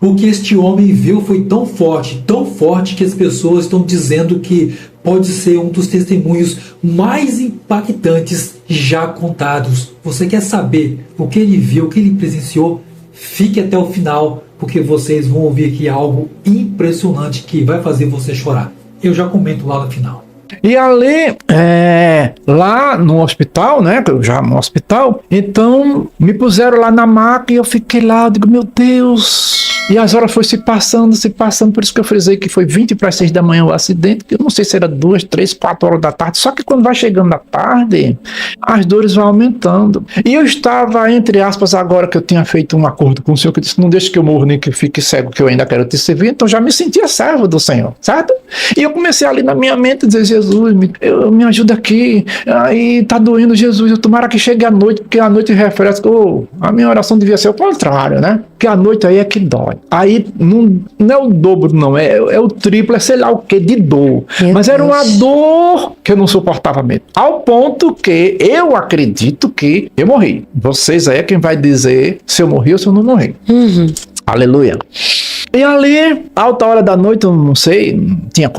O que este homem viu foi tão forte que as pessoas estão dizendo que pode ser um dos testemunhos mais impactantes já contados. Você quer saber o que ele viu, o que ele presenciou? Fique até o final, porque vocês vão ouvir aqui algo impressionante que vai fazer você chorar. Eu já comento lá no final. E ali, lá no hospital, né, já no hospital, então me puseram lá na maca e eu fiquei lá, eu digo, meu Deus. E as horas foram se passando, por isso que eu frisei que foi 20 para 6 da manhã o acidente, que eu não sei se era 2, 3, 4 horas da tarde, só que quando vai chegando a tarde, as dores vão aumentando. E eu estava, entre aspas, agora que eu tinha feito um acordo com o Senhor, que disse, não deixe que eu morra nem que eu fique cego, que eu ainda quero te servir, então já me sentia servo do Senhor, certo? E eu comecei ali na minha mente a dizer, Jesus, me ajuda aqui, aí tá doendo, Jesus, eu tomara que chegue a noite, porque a noite refresca. A minha oração devia ser o contrário, né? Porque a noite aí é que dói. Aí não é o dobro, não, é o triplo, é sei lá o que de dor. Mas era uma dor que eu não suportava mesmo. Ao ponto que eu acredito que eu morri. Vocês aí é quem vai dizer se eu morri ou se eu não morri. Aleluia. E ali, alta hora da noite, eu não sei, tinha.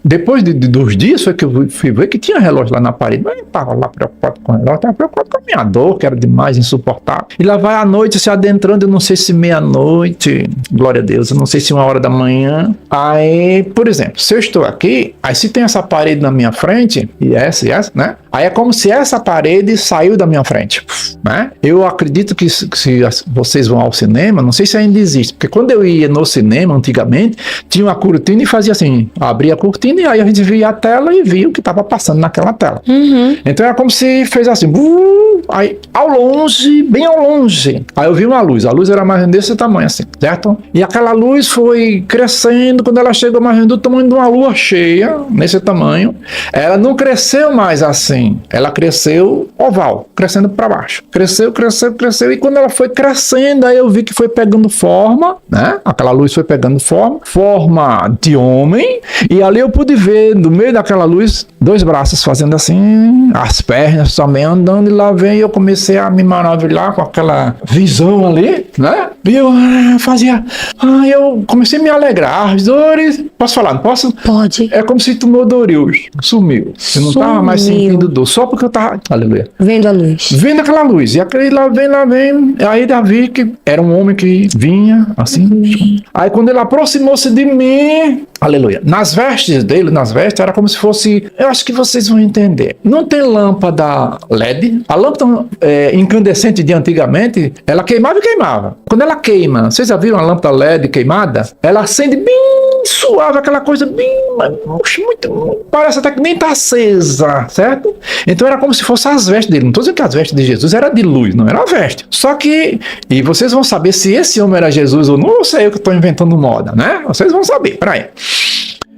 Depois de 2 dias foi que eu fui ver que tinha relógio lá na parede. Mas eu estava lá preocupado com o relógio, estava preocupado com a minha dor, que era demais, insuportável. E lá vai a noite se adentrando, eu não sei se meia-noite, glória a Deus, eu não sei se 1 hora da manhã. Aí, por exemplo, se eu estou aqui, aí se tem essa parede na minha frente, e essa, né? Aí é como se essa parede saiu da minha frente, né? Eu acredito que se vocês vão ao cinema, não sei se ainda existe, porque quando eu ia no cinema, antigamente, tinha uma cortina e fazia assim, abria a cortina e aí a gente via a tela e via o que estava passando naquela tela. Então era como se fez assim, aí ao longe, bem ao longe, aí eu vi uma luz, a luz era mais desse tamanho assim, certo? E aquela luz foi crescendo, quando ela chegou mais do tamanho de uma lua cheia, nesse tamanho, ela não cresceu mais assim, ela cresceu oval, crescendo para baixo, cresceu, e quando ela foi crescendo, aí eu vi que foi pegando forma, né? Aquela luz foi pegando forma de homem, e ali eu pude ver, no meio daquela luz, 2 braços fazendo assim, as pernas também andando, e lá vem, eu comecei a me maravilhar com aquela visão ali, né? E eu eu comecei a me alegrar, as dores, posso falar, não posso? Pode. É como se tomou Doril, sumiu. Eu não estava mais sentindo dor, só porque eu estava, aleluia, vendo a luz. Vendo aquela luz, e aquele lá vem, aí Davi, que era um homem que vinha, assim, aí quando ele aproximou-se de mim, aleluia, nas vestes dele, era como se fosse, eu acho que vocês vão entender, não tem lâmpada LED, a lâmpada incandescente de antigamente, ela queimava e queimava, quando ela queima, vocês já viram a lâmpada LED queimada? Ela acende bem suave, aquela coisa bem, muito, parece até que nem tá acesa, certo? Então era como se fosse as vestes dele, não estou dizendo que as vestes de Jesus era de luz, não era a veste, só que, e vocês vão saber se esse homem era Jesus ou não, ou se é eu que estou inventando moda, né? Vocês vão saber, peraí.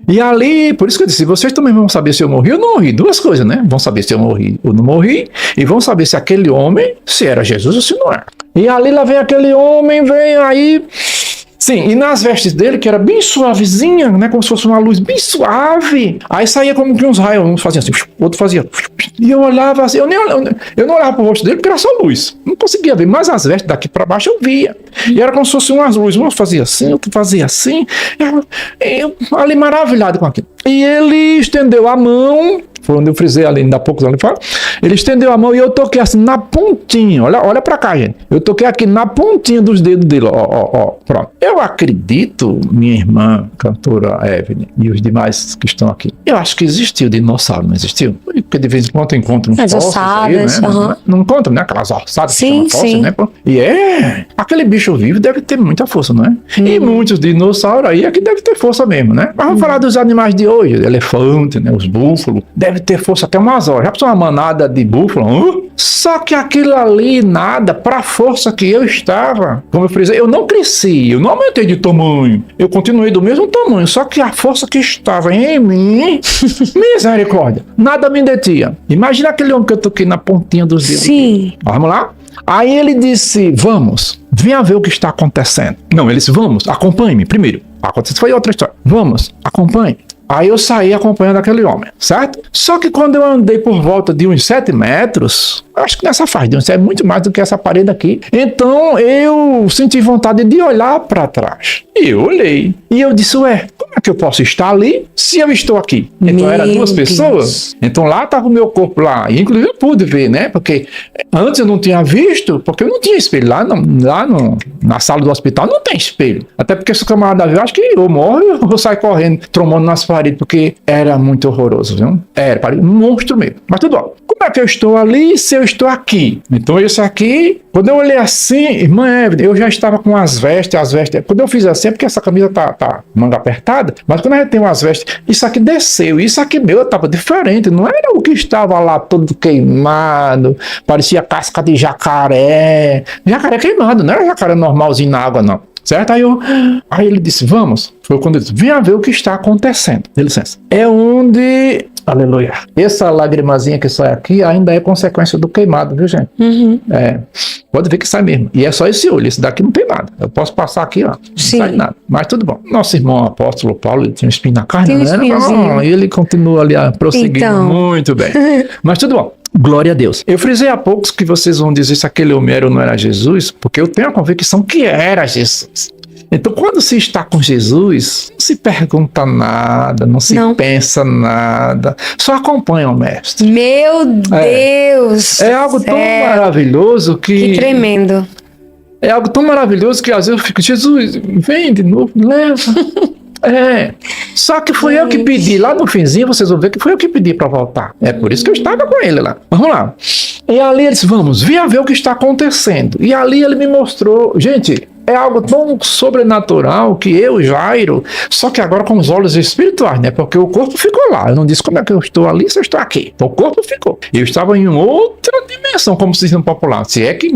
E ali, por isso que eu disse, vocês também vão saber se eu morri ou não morri, 2 coisas, né? Vão saber se eu morri ou não morri, e vão saber se aquele homem, se era Jesus ou se não era. E ali lá vem aquele homem, vem aí... Sim, e nas vestes dele, que era bem suavezinha, né, como se fosse uma luz bem suave, aí saía como que uns raios, um fazia assim, o outro fazia, e eu olhava assim, eu não olhava pro rosto dele porque era só luz, não conseguia ver, mas as vestes daqui para baixo eu via, e era como se fossem umas luzes, um fazia assim, outro fazia assim, eu ali maravilhado com aquilo. E ele estendeu a mão, foi onde eu frisei ali, ainda há poucos ali fora, ele estendeu a mão e eu toquei assim na pontinha, olha pra cá, gente, eu toquei aqui na pontinha dos dedos dele, ó, pronto. Eu acredito, minha irmã, cantora Evelyn, e os demais que estão aqui, eu acho que existiu dinossauro, não existiu? Porque de vez em quando eu encontro uns fósseis aí, né? Não encontro, né? Aquelas ossadas que chamam fósseis, né? E aquele bicho vivo deve ter muita força, não é? E muitos dinossauros aí é que deve ter força mesmo, né? Mas vamos falar dos animais de hoje, elefante, né? Os búfalos, deve ter força até umas horas. Já pensou uma manada de búfalo? Só que aquilo ali, nada, pra força que eu estava, como eu frisei, eu não cresci, eu não aumentei de tamanho, eu continuei do mesmo tamanho, só que a força que estava em mim, misericórdia, nada me detinha. Imagina aquele homem que eu toquei na pontinha dos dedos. Sim. Vamos lá? Aí ele disse, vamos, venha ver o que está acontecendo. Não, ele disse, vamos, acompanhe-me primeiro. Aconteceu, foi outra história. Vamos, acompanhe. Aí eu saí acompanhando aquele homem, certo? Só que quando eu andei por volta de uns 7 metros, acho que nessa faixa, isso é muito mais do que essa parede aqui. Então eu senti vontade de olhar para trás. E eu olhei. E eu disse, ué, como é que eu posso estar ali se eu estou aqui? Então eram duas pessoas. Então lá estava o meu corpo lá. E inclusive eu pude ver, né? Porque antes eu não tinha visto, porque eu não tinha espelho. Na sala do hospital não tem espelho. Até porque se o camarada viu, acho que eu morro e eu saio correndo, trombando nas paredes, porque era muito horroroso, viu? Era um monstro mesmo. Mas tudo bom. Como é que eu estou ali se eu estou aqui? Então isso aqui, quando eu olhei assim, irmã Evelyn, eu já estava com as vestes. Quando eu fiz assim, é porque essa camisa tá manga apertada, mas quando a gente tem umas vestes, isso aqui desceu, isso aqui meu estava diferente, não era o que estava lá todo queimado, parecia casca de jacaré queimado, não era jacaré normalzinho na água não. Certo? Aí ele disse, vamos. Foi quando ele disse, venha ver o que está acontecendo. Dê licença. É onde, aleluia, essa lagrimazinha que sai aqui ainda é consequência do queimado, viu, gente? Uhum. Pode ver que sai mesmo. E é só esse olho, esse daqui não tem nada. Eu posso passar aqui, ó, não sai nada. Mas tudo bom. Nosso irmão apóstolo Paulo, ele tinha um espinho na carne, né? E ele continua ali prosseguindo muito bem. Mas tudo bom. Glória a Deus. Eu frisei há poucos que vocês vão dizer se aquele Homero não era Jesus, porque eu tenho a convicção que era Jesus. Então, quando se está com Jesus, não se pergunta nada, não se pensa nada, só acompanha o mestre. Meu Deus! É algo tão maravilhoso que... Que tremendo. É algo tão maravilhoso que às vezes eu fico, Jesus, vem de novo, leva... Só que foi eu que pedi, lá no finzinho vocês vão ver que foi eu que pedi para voltar. É por isso que eu estava com ele lá. Vamos lá. E ali ele disse, vamos, venha ver o que está acontecendo. E ali ele me mostrou, gente, é algo tão sobrenatural que eu, Jairo, só que agora com os olhos espirituais, né? Porque o corpo ficou lá. Eu não disse como é que eu estou ali se eu estou aqui. O corpo ficou. Eu estava em outra dimensão, como se diz no popular. Se é que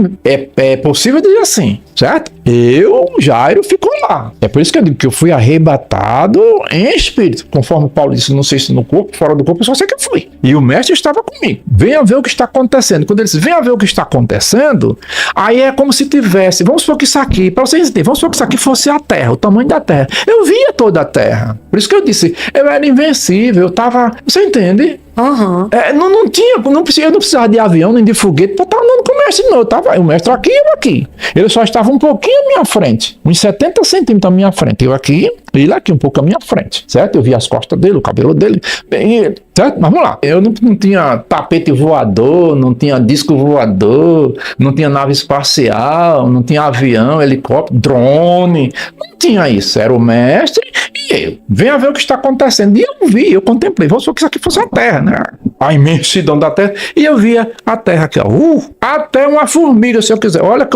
é possível dizer assim, certo? Eu, Jairo, ficou lá. É por isso que eu digo que eu fui arrebatado em espírito. Conforme Paulo disse, não sei se no corpo, fora do corpo, eu só sei que eu fui. E o mestre estava comigo. Venha ver o que está acontecendo. Quando ele disse, venha ver o que está acontecendo, aí é como se tivesse, vamos supor que isso aqui, para vocês entenderem, vamos supor que isso aqui fosse a Terra, o tamanho da Terra. Eu via toda a Terra. Por isso que eu disse, eu era invencível, eu tava, você entende? Uhum. Eu não precisava de avião nem de foguete para estar andando com o mestre, não. O mestre aqui e eu aqui. Ele só estava um pouquinho à minha frente, uns 70 centímetros à minha frente. Eu aqui, ele aqui, um pouco à minha frente, certo? Eu vi as costas dele, o cabelo dele, certo? Mas vamos lá. Eu não tinha tapete voador, não tinha disco voador, não tinha nave espacial, não tinha avião, helicóptero, drone. Não tinha isso. Era o mestre e eu. Venha ver o que está acontecendo. E eu vi, eu contemplei. Vamos supor que isso aqui fosse a Terra, né? A imensidão da Terra. E eu via a Terra aqui, ó. Até uma formiga, se eu quiser. Olha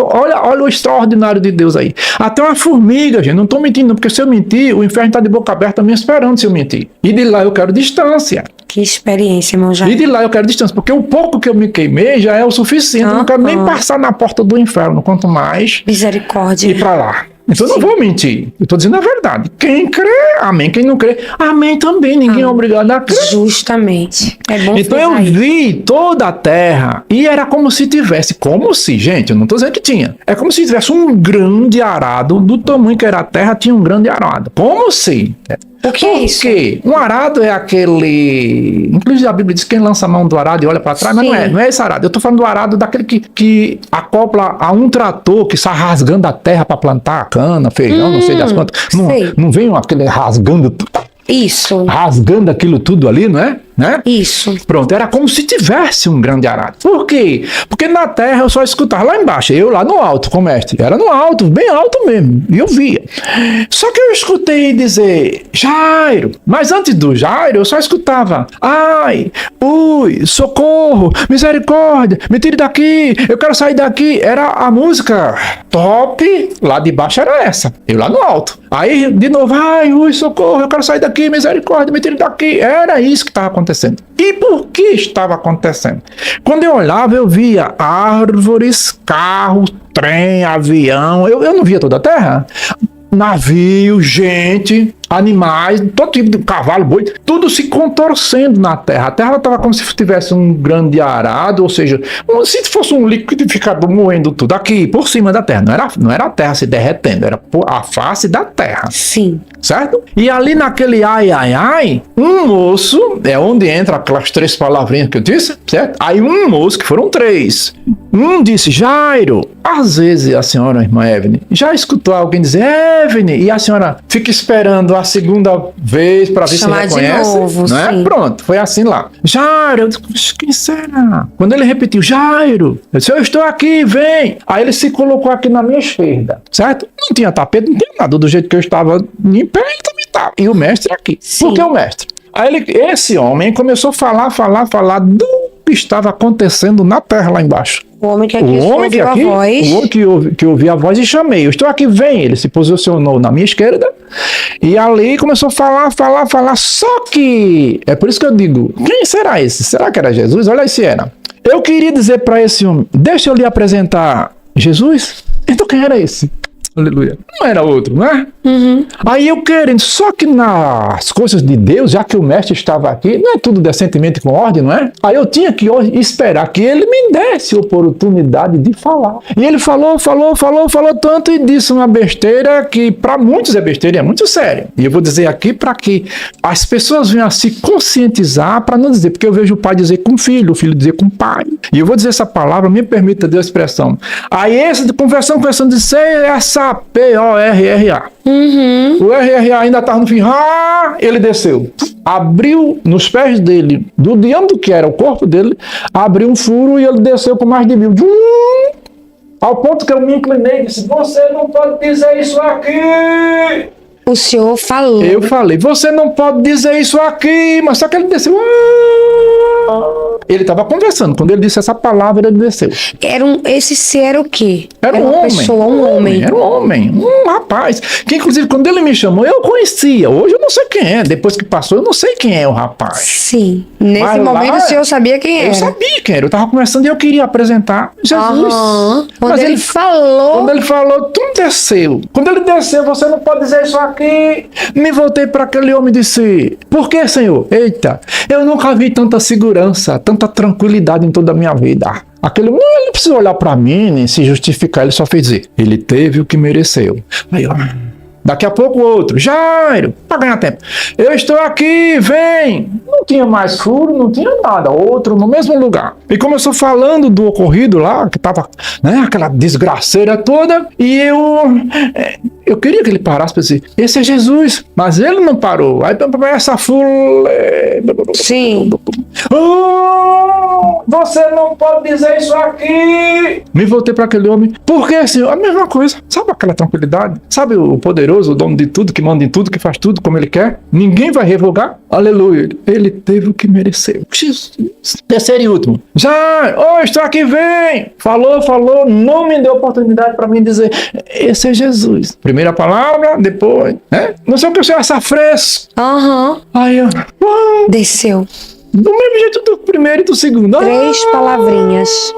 o extraordinário de Deus aí. Até uma formiga, gente. Não estou mentindo, porque se eu mentir, o inferno está de boca aberta me esperando se eu mentir. E de lá eu quero distância. Que experiência, irmão Jairo. E de lá eu quero distância, porque o pouco que eu me queimei já é o suficiente. Eu não quero nem passar na porta do inferno, quanto mais misericórdia. Ir para lá. Então eu não vou mentir. Eu estou dizendo a verdade. Quem crê, amém. Quem não crê, amém também. Ninguém é obrigado a crer. Justamente. É bom. Então eu vi toda a terra e era como se tivesse, gente, eu não estou dizendo que tinha. É como se tivesse um grande arado, do tamanho que era a terra, tinha um grande arado. Como se... O que é isso? Porque um arado é aquele... Inclusive a Bíblia diz que quem lança a mão do arado e olha para trás, mas não é esse arado. Eu estou falando do arado daquele que acopla a um trator que está rasgando a terra para plantar cana, feijão, não sei das quantas. Não vem aquele rasgando... Isso. Rasgando aquilo tudo ali, não é? Né? Isso. Pronto, era como se tivesse um grande arado. Por quê? Porque na terra eu só escutava lá embaixo, eu lá no alto, com o mestre. Era no alto, bem alto mesmo. E eu via. Só que eu escutei dizer, Jairo. Mas antes do Jairo, eu só escutava, ai, ui, socorro, misericórdia, me tire daqui, eu quero sair daqui. Era a música top, lá de baixo era essa. Eu lá no alto. Aí, de novo, ai, ui, socorro, eu quero sair daqui, misericórdia, me tire daqui. Era isso que estava acontecendo. E por que estava acontecendo? Quando eu olhava, eu via árvores, carros, trem, avião. Eu não via toda a terra. Navio, gente. animais, todo tipo de cavalo, boi, tudo se contorcendo na terra. A terra estava como se tivesse um grande arado, ou seja, se fosse um liquidificador moendo tudo aqui por cima da terra. Não era a terra se derretendo, era a face da terra. Sim. Certo? E ali naquele ai, ai, ai, um moço, é onde entra aquelas 3 palavrinhas que eu disse, certo? Aí um moço, que foram 3, disse, Jairo, às vezes a senhora, irmã Evelyn, já escutou alguém dizer, Evelyn, e a senhora fica esperando a segunda vez para ver se reconhece, de novo, não é? sim. Pronto, foi assim lá. Jairo, eu disse, quem será? Quando ele repetiu, Jairo, eu disse, eu estou aqui, vem. Aí ele se colocou aqui na minha esquerda, certo? Não tinha tapete, não tinha nada, do jeito que eu estava em pé, ele também estava. E o mestre aqui. Sim. Por que o mestre? Aí esse homem começou a falar do que estava acontecendo na terra lá embaixo. O homem que aqui ouviu a voz. O homem que ouviu a voz e chamei. Eu estou aqui, vem. Ele se posicionou na minha esquerda e ali começou a falar. Só que, é por isso que eu digo, quem será esse? Será que era Jesus? Olha aí se era. Eu queria dizer para esse homem, deixa eu lhe apresentar Jesus. Então quem era esse? Aleluia. Não era outro, não é? Uhum. Aí eu querendo, só que nas coisas de Deus, já que o mestre estava aqui, não é tudo decentemente com ordem, não é? Aí eu tinha que esperar que ele me desse oportunidade de falar. E ele falou tanto e disse uma besteira que para muitos é besteira e é muito sério. E eu vou dizer aqui para que as pessoas venham a se conscientizar, para não dizer, porque eu vejo o pai dizer com o filho dizer com o pai. E eu vou dizer essa palavra, me permita Deus a expressão. Aí esse de conversão de ser essa P-O-R-R-A. Uhum. O RRA ainda estava no fim. Ele desceu. Abriu nos pés dele, do diâmetro que era o corpo dele, abriu um furo e ele desceu com mais de 1000. Ao ponto que eu me inclinei e disse, você não pode dizer isso aqui. O senhor falou. Eu falei, você não pode dizer isso aqui. Mas só que ele desceu. Ele estava conversando. Quando ele disse essa palavra, ele desceu. Esse ser era o quê? Era um uma homem. pessoa, um homem. Era um homem, um rapaz. Que inclusive quando ele me chamou, eu conhecia. Hoje eu não sei quem é. Depois que passou, eu não sei quem é o rapaz. Sim. Nesse Mas momento lá, o senhor sabia quem era. Eu sabia quem era. Eu estava conversando e eu queria apresentar Jesus. Aham. Quando Mas ele falou. Quando ele falou, tu desceu. Quando ele desceu, você não pode dizer isso aqui. Me voltei para aquele homem e disse, por que, Senhor? Eita, eu nunca vi tanta segurança, tanta tranquilidade em toda a minha vida. Aquele homem, ele não precisa olhar para mim, nem se justificar, ele só fez dizer, ele teve o que mereceu. Aí, ó. Daqui a pouco outro, Jairo, para ganhar tempo. Eu estou aqui, vem. Não tinha mais furo, não tinha nada. Outro no mesmo lugar. E começou falando do ocorrido lá, que estava, né, aquela desgraceira toda. E eu queria que ele parasse para dizer, esse é Jesus. Mas ele não parou. Aí essa fula... Sim. Você não pode dizer isso aqui. Me voltei para aquele homem. Por que, senhor? A mesma coisa. Sabe aquela tranquilidade? Sabe o poderoso, o dono de tudo, que manda em tudo, que faz tudo como ele quer? Ninguém vai revogar. Aleluia. Ele teve o que mereceu. Terceiro e último. Já, estou aqui, vem. Falou, não me deu oportunidade para mim dizer, esse é Jesus. Primeira palavra, depois, né? Não sei o que eu sei, essa fresco. Aham. Aí, ó. Desceu. Do mesmo jeito do primeiro e do segundo. 3 palavrinhas.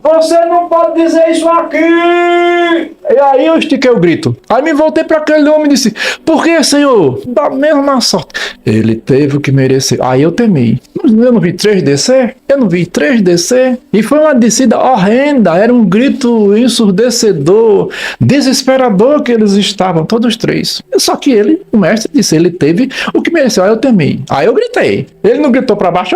Você não pode dizer isso aqui! E aí eu estiquei o grito. Aí me voltei para aquele homem e disse, por que, Senhor? Da mesma sorte. Ele teve o que merecer. Aí eu temi. Eu não vi 3 descer? Eu não vi 3 descer? E foi uma descida horrenda. Era um grito ensurdecedor, desesperador que eles estavam, todos 3. Só que ele, o mestre, disse, ele teve o que mereceu. Aí eu temi. Aí eu gritei. Ele não gritou para baixo.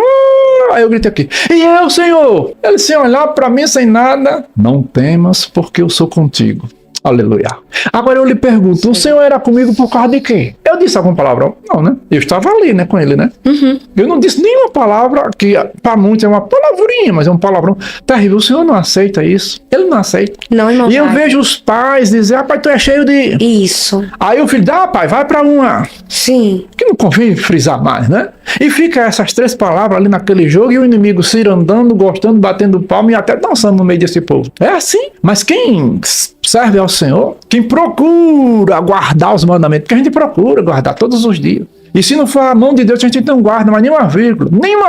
Aí eu gritei aqui. E eu, Senhor? Ele sem olhar para mim, sem nada. Não temas, porque eu sou contigo. Aleluia. Agora eu lhe pergunto, o Senhor era comigo por causa de quê? Eu disse alguma palavra? Não, né? Eu estava ali, né, com ele, né? Uhum. Eu não disse nenhuma palavra que para muitos é uma palavrinha, mas é um palavrão terrível. O Senhor não aceita isso. Ele não aceita. Não, irmão. E eu vejo os pais dizer, pai, tu é cheio de... Isso. Aí o filho, pai, vai para uma... Sim. Que não convém frisar mais, né? E fica essas 3 palavras ali naquele jogo e o inimigo cirandando, gostando, batendo palma e até dançando no meio desse povo. É assim. Mas quem serve ao Senhor, quem procura guardar os mandamentos, porque a gente procura guardar todos os dias. E se não for a mão de Deus, a gente não guarda mais nenhuma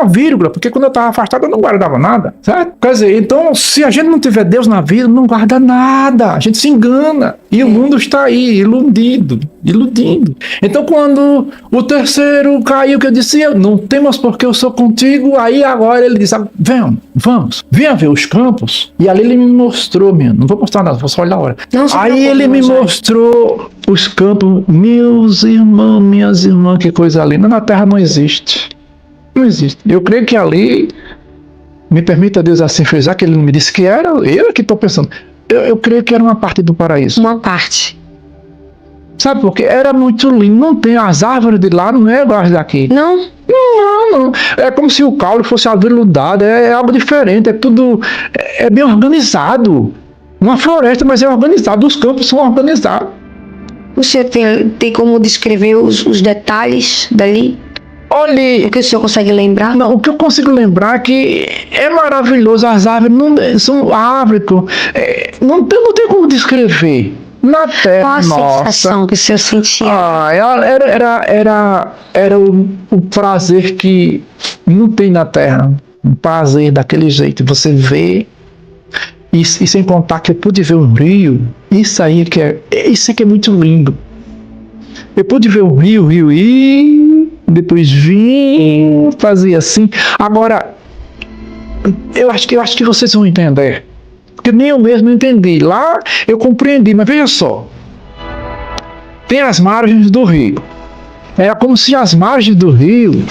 vírgula, porque quando eu estava afastado eu não guardava nada, certo? Quer dizer, então se a gente não tiver Deus na vida, não guarda nada, a gente se engana. E o mundo está aí, iludindo. Então quando o terceiro caiu, que eu disse, não temas porque eu sou contigo, aí agora ele diz, vamos, venha ver os campos. E ali ele me mostrou, não vou mostrar nada, vou só olhar a hora. Aí ele me mostrou os campos, meus irmãos, minhas irmãs, que coisa linda. Na terra não existe. Não existe. Eu creio que ali, me permita Deus assim frisar, que ele não me disse que era, eu que estou pensando. Eu creio que era uma parte do paraíso. Uma parte. Sabe por quê? Era muito lindo. Não tem as árvores de lá, não é igual as daqui. Não? Não. É como se o caule fosse aveludado. É algo diferente. É tudo. É bem organizado. Uma floresta, mas é organizado. Os campos são organizados. Você tem como descrever os detalhes dali? Olhe. O que o senhor consegue lembrar? Não, o que eu consigo lembrar é que é maravilhoso. As árvores não são árvores. Não tem como descrever. Na terra, qual a sensação que o senhor sentia? Era o prazer que não tem na terra. Um prazer daquele jeito. Você vê, e sem contar que eu pude ver o rio. Isso aí que é muito lindo. Eu pude ver o rio e depois vim, fazia assim. Agora, eu acho que vocês vão entender. Porque nem eu mesmo entendi. Lá eu compreendi, mas veja só. Tem as margens do rio. Era como se as margens do rio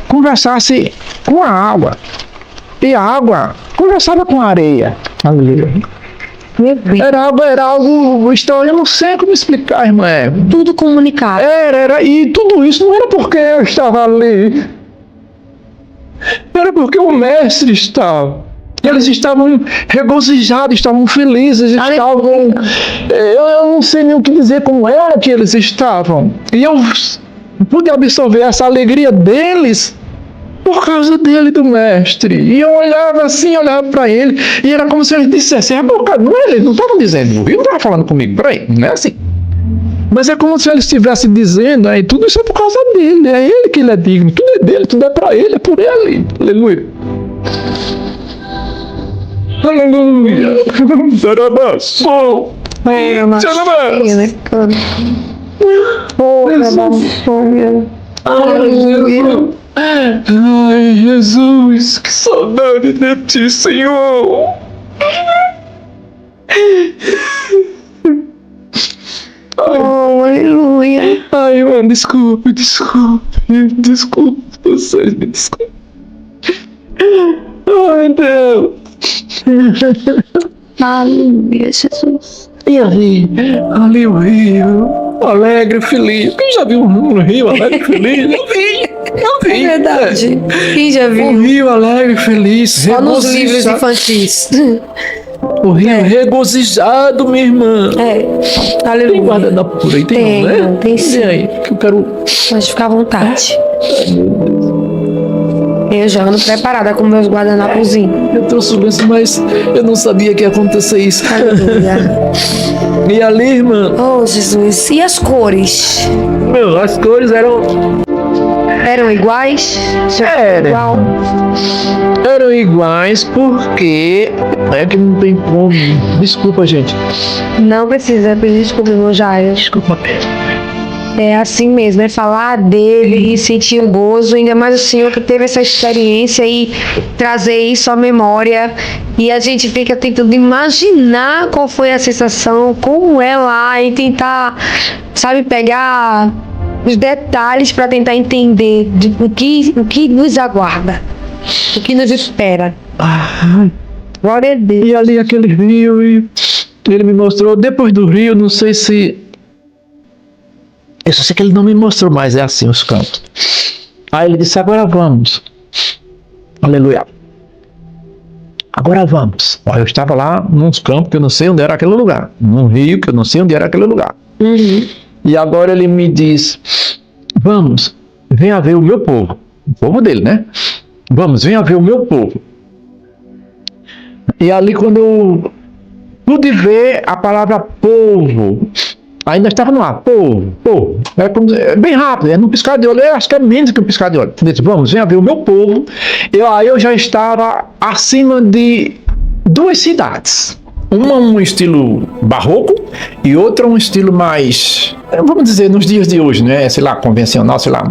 conversassem com a água. E a água conversava com a areia. Era algo estranho. Eu não sei como explicar, irmã. Tudo comunicado. E tudo isso não era porque eu estava ali. Era porque o mestre estava. Eles estavam regozijados, estavam felizes, estavam... Eu não sei nem o que dizer como era que eles estavam. E eu pude absorver essa alegria deles por causa dele, do mestre. E eu olhava assim, olhava para ele, e era como se ele dissesse, eles não estavam dizendo, ele não estava falando comigo, peraí, não é assim. Mas é como se ele estivesse dizendo, tudo isso é por causa dele, é ele que ele é digno, tudo é dele, tudo é para ele, é por ele. Aleluia. Aleluia. Aleluia. Ai, Jesus, que saudade de ti, Senhor. Aleluia. Ai, mano, desculpe vocês, me desculpe. Ai, Deus. Aleluia, Jesus. E ali o rio, alegre, feliz. Quem já viu um rio alegre, feliz? Eu vi. É verdade. Quem já viu? Um rio alegre, feliz. Só nos livros infantis. O rio regozijado, minha irmã. Aleluia. Tem guardanapo por aí? Tem, não, né? Tem sim. E aí, que eu quero... Pode ficar à vontade. Eu já ando preparada com meus guardanapozinhos. Eu trouxe o lenço, mas eu não sabia que ia acontecer isso. Aleluia. E ali, irmã? Oh, Jesus. E as cores? As cores eram iguais? Eram iguais porque... É que não tem como. Desculpa, gente. Não precisa pedir desculpa, irmão Jair. Desculpa. É assim mesmo, é falar dele e sentir o gozo, ainda mais o senhor que teve essa experiência e trazer isso à memória. E a gente fica tentando imaginar qual foi a sensação, como é lá, e tentar, sabe, pegar os detalhes para tentar entender o que nos aguarda, o que nos espera. Glória a Deus. E ali aquele rio, e ele me mostrou, depois do rio, não sei se... Eu só sei que ele não me mostrou, mas é assim os campos. Aí ele disse, agora vamos. Aleluia. Agora vamos. Eu estava lá nos campos que eu não sei onde era aquele lugar. Num rio que eu não sei onde era aquele lugar. E agora ele me diz, vamos, venha ver o meu povo. O povo dele, né? Vamos, venha ver o meu povo. E ali quando eu pude ver a palavra povo, Ainda estava no ar, povo. É bem rápido, é num piscar de olho, eu acho que é menos que um piscar de olho. Ele disse, vamos, venha ver o meu povo. Aí eu já estava acima de 2 cidades. Uma um estilo barroco e outra um estilo mais, vamos dizer, nos dias de hoje, né? Sei lá, convencional, sei lá,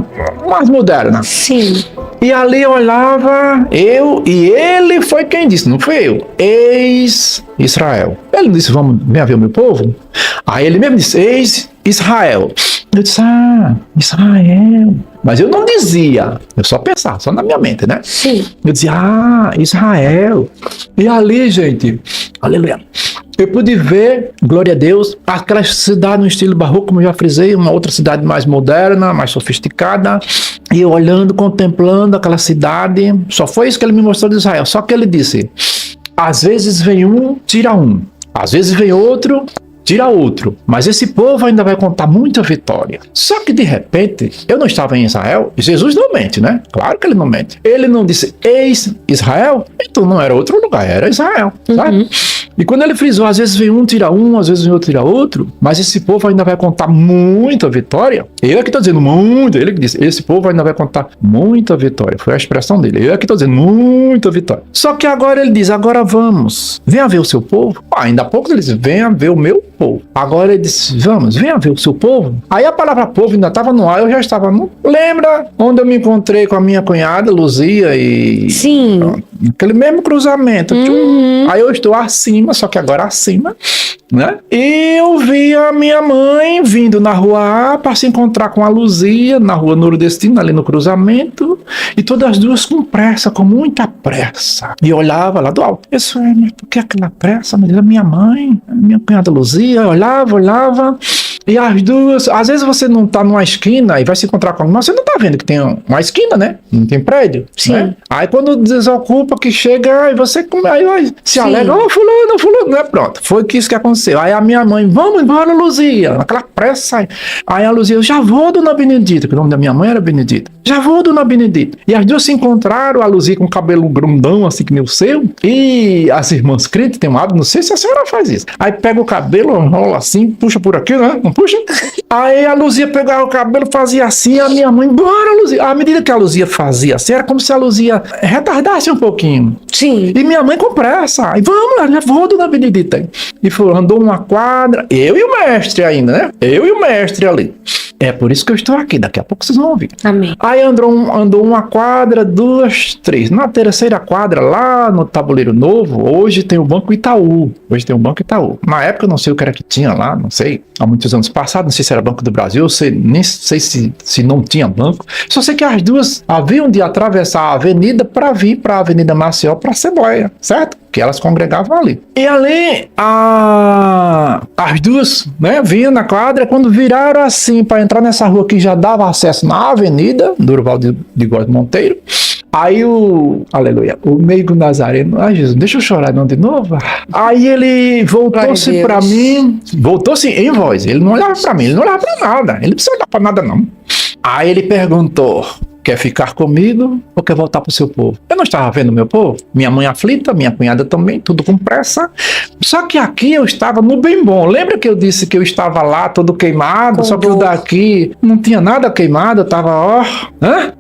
mais moderna. Sim. E ali eu olhava, e ele foi quem disse, não fui eu, ex-Israel. Ele disse, vamos, venha ver o meu povo. Aí ele mesmo disse, ex-Israel. Eu disse, Israel. Mas eu não dizia, eu só pensava, só na minha mente, né? Sim. Eu dizia, Israel. E ali, gente, aleluia, eu pude ver, glória a Deus, aquela cidade no estilo barroco, como eu já frisei, uma outra cidade mais moderna, mais sofisticada. E eu olhando, contemplando aquela cidade, só foi isso que ele me mostrou de Israel. Só que ele disse, às vezes vem um, tira um. Às vezes vem outro, tira outro. Mas esse povo ainda vai contar muita vitória. Só que de repente, eu não estava em Israel, e Jesus não mente, né? Claro que ele não mente. Ele não disse ex-Israel, então não era outro lugar, era Israel, sabe? E quando ele frisou, às vezes vem um, tira um, às vezes vem outro, tira outro, mas esse povo ainda vai contar muita vitória. Eu aqui estou dizendo muito, ele que disse, esse povo ainda vai contar muita vitória. Foi a expressão dele. Eu aqui estou dizendo muita vitória. Só que agora ele diz, agora vamos, venha ver o seu povo. Ainda há pouco ele disse, venha ver o meu povo. Agora ele disse, vamos, venha ver o seu povo. Aí a palavra povo ainda estava no ar, eu já estava no... Lembra onde eu me encontrei com a minha cunhada, Luzia, e... Sim. Aquele mesmo cruzamento. Aí eu estou acima, só que agora acima, né? E eu vi a minha mãe vindo na rua A para se encontrar com a Luzia, na rua Nordestina, ali no cruzamento, e todas as duas com pressa, com muita pressa. E eu olhava lá do alto. Isso é, por que aquela pressa? Mas a minha mãe, a minha cunhada Luzia, eu olhava. E as duas, às vezes você não tá numa esquina e vai se encontrar com alguém, você não tá vendo que tem uma esquina, né? Não tem prédio. Sim. Né? Aí quando desocupa que chega, aí você aí vai, se alegra, fulano, né? Pronto, foi isso que aconteceu. Aí a minha mãe, vamos embora, Luzia, naquela pressa. Aí a Luzia, eu já vou, dona Benedita, que o nome da minha mãe era Benedita. Já vou, dona Benedita. E as duas se encontraram, a Luzia com o cabelo grandão, assim que nem o seu, e as irmãs crentes tem um hábito, não sei se a senhora faz isso. Aí pega o cabelo, enrola assim, puxa por aqui, né? Não puxa? Aí a Luzia pegava o cabelo, fazia assim, a minha mãe, bora, Luzia. À medida que a Luzia fazia assim, era como se a Luzia retardasse um pouquinho. Sim. E minha mãe com pressa. Aí vamos lá, já vou, dona Benedita. E foi, andou uma quadra, eu e o mestre ainda, né? Eu e o mestre ali. É por isso que eu estou aqui, daqui a pouco vocês vão ouvir. Amém. Aí andou uma quadra, 2, 3. Na terceira quadra, lá no Tabuleiro Novo, hoje tem o Banco Itaú. Na época eu não sei o que era que tinha lá, não sei. Há muitos anos passados, não sei se era Banco do Brasil, nem sei se não tinha banco. Só sei que as duas haviam de atravessar a avenida para vir para a Avenida Maceió, para a Assembleia, certo? Que elas congregavam ali. E ali, as duas, né, vinham na quadra, quando viraram assim para entrar nessa rua que já dava acesso na Avenida Durval de Góes Monteiro, aí o meigo Nazareno, Jesus, deixa eu chorar não de novo. Aí ele voltou-se para mim, voltou-se em voz, ele não olhava para mim, ele não olhava para nada, ele não precisa olhar para nada não. Aí ele perguntou, quer ficar comigo ou quer voltar pro seu povo? Eu não estava vendo meu povo, minha mãe aflita, minha cunhada também, tudo com pressa. Só que aqui eu estava no bem bom. Lembra que eu disse que eu estava lá todo queimado? Só que o daqui não tinha nada queimado, eu estava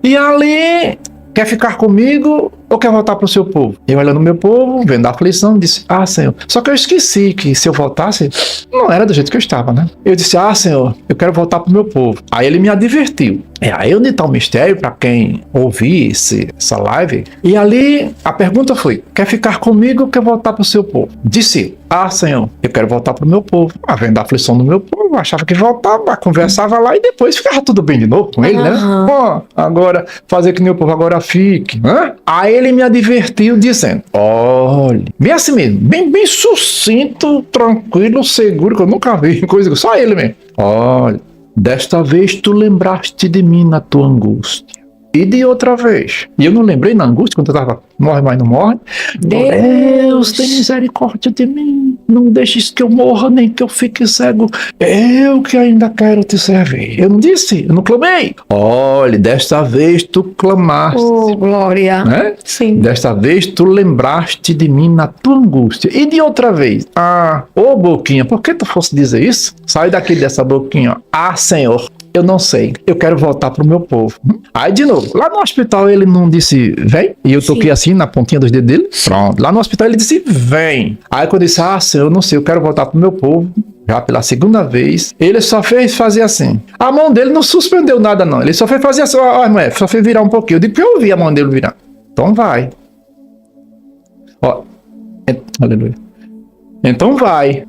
E ali, quer ficar comigo ou quer voltar pro seu povo? Eu olhando o meu povo, vendo a aflição, disse, Senhor. Só que eu esqueci que se eu voltasse, não era do jeito que eu estava, né? Eu disse, Senhor, eu quero voltar pro meu povo. Aí ele me advertiu. Aí onde está o mistério para quem ouvir essa live. E ali a pergunta foi, quer ficar comigo ou quer voltar pro seu povo? Disse, Senhor, eu quero voltar pro meu povo. Vendo a aflição do meu povo, achava que voltava, conversava lá e depois ficava tudo bem de novo com ele, né? Agora, fazer que nem o povo, agora fique. Aí ele me advertiu dizendo, olha, bem assim mesmo, bem sucinto, tranquilo, seguro, que eu nunca vi coisa, só ele mesmo. Olha, desta vez tu lembraste de mim na tua angústia. E de outra vez. E eu não lembrei na angústia, quando eu estava, morre, mas não morre. Deus, tem misericórdia de mim. Não deixes que eu morra, nem que eu fique cego. Eu que ainda quero te servir. Eu não disse, eu não clamei. Olha, desta vez tu clamaste. Oh, glória. Né? Sim. Desta vez tu lembraste de mim na tua angústia. E de outra vez, ô boquinha, por que tu fosse dizer isso? Sai daqui dessa boquinha, ó. Senhor, eu não sei, eu quero voltar pro meu povo. Aí de novo, lá no hospital ele não disse vem, e eu toquei assim na pontinha dos dedos dele, pronto. Lá no hospital ele disse vem. Aí quando eu disse, Senhor, eu não sei, eu quero voltar pro meu povo, já pela segunda vez, ele só fez fazer assim. A mão dele não suspendeu nada não, ele só fez fazer assim, irmã, só fez virar um pouquinho. Eu digo que eu ouvi a mão dele virar. Então vai. Ó, aleluia. Então vai.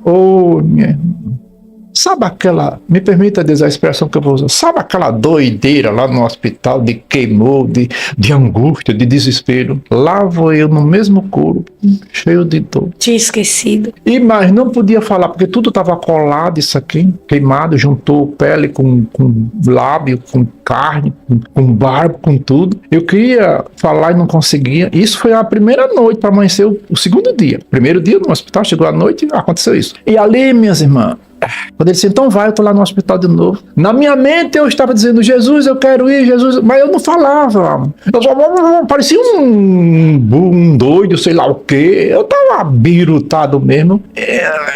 Sabe aquela, me permita dizer a expressão que eu vou usar, sabe aquela doideira lá no hospital de queimou, de angústia, de desespero? Lá vou eu no mesmo corpo, cheio de dor. Tinha esquecido. Mas não podia falar, porque tudo estava colado, isso aqui, queimado, juntou pele com lábio, com carne, com barba, com tudo. Eu queria falar e não conseguia. Isso foi a primeira noite, para amanhecer o segundo dia. Primeiro dia no hospital, chegou a noite e aconteceu isso. E ali, minhas irmãs, quando ele disse, então vai, eu tô lá no hospital de novo. Na minha mente eu estava dizendo, Jesus, eu quero ir, Jesus, mas eu não falava. Eu só parecia um doido, sei lá o quê. Eu tava birutado mesmo.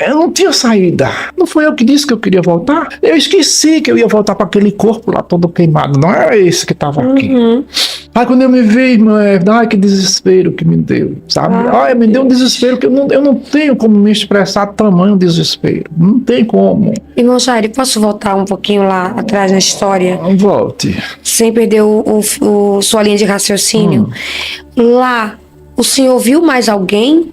Eu não tinha saída. Não foi eu que disse que eu queria voltar. Eu esqueci que eu ia voltar para aquele corpo lá todo queimado. Não era esse que estava aqui. Aí quando eu me vi, irmã, ai que desespero que me deu, sabe? Ai, me deu um desespero que eu não tenho como me expressar tamanho desespero. Não tem como. Irmão Jair, posso voltar um pouquinho lá atrás na história? Volte. Sem perder sua linha de raciocínio. Lá, o senhor viu mais alguém?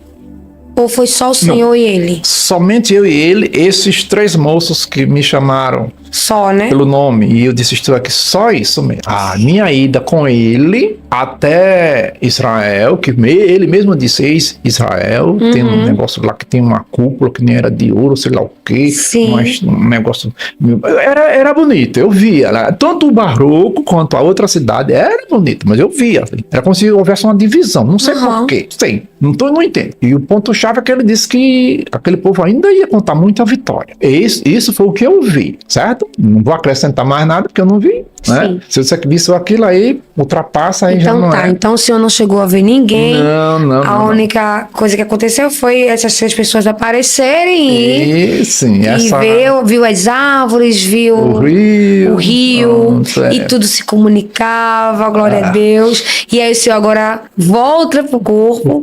Ou foi só o senhor e ele? Somente eu e ele, esses 3 moços que me chamaram Só, né? pelo nome. E eu disse, estou aqui, só isso mesmo. A minha ida com ele até Israel, que ele mesmo disse, Israel, tem um negócio lá que tem uma cúpula que nem era de ouro, sei lá o quê. Sim. Mas um negócio... Era bonito, eu via. Tanto o Barroco quanto a outra cidade era bonito, mas eu via. Era como se houvesse uma divisão, não sei por quê. Sei, não entendo. E o ponto-chave é que ele disse que aquele povo ainda ia contar muita vitória. Isso foi o que eu vi, certo? Não vou acrescentar mais nada porque eu não vi, né? Se eu disser que isso ou aquilo aí, ultrapassa aí então, já não tá. é. Então o senhor não chegou a ver ninguém. Não. A única coisa que aconteceu foi essas 3 pessoas aparecerem e sim, viu as árvores, viu o rio e tudo se comunicava, glória a Deus. E aí o senhor agora volta pro corpo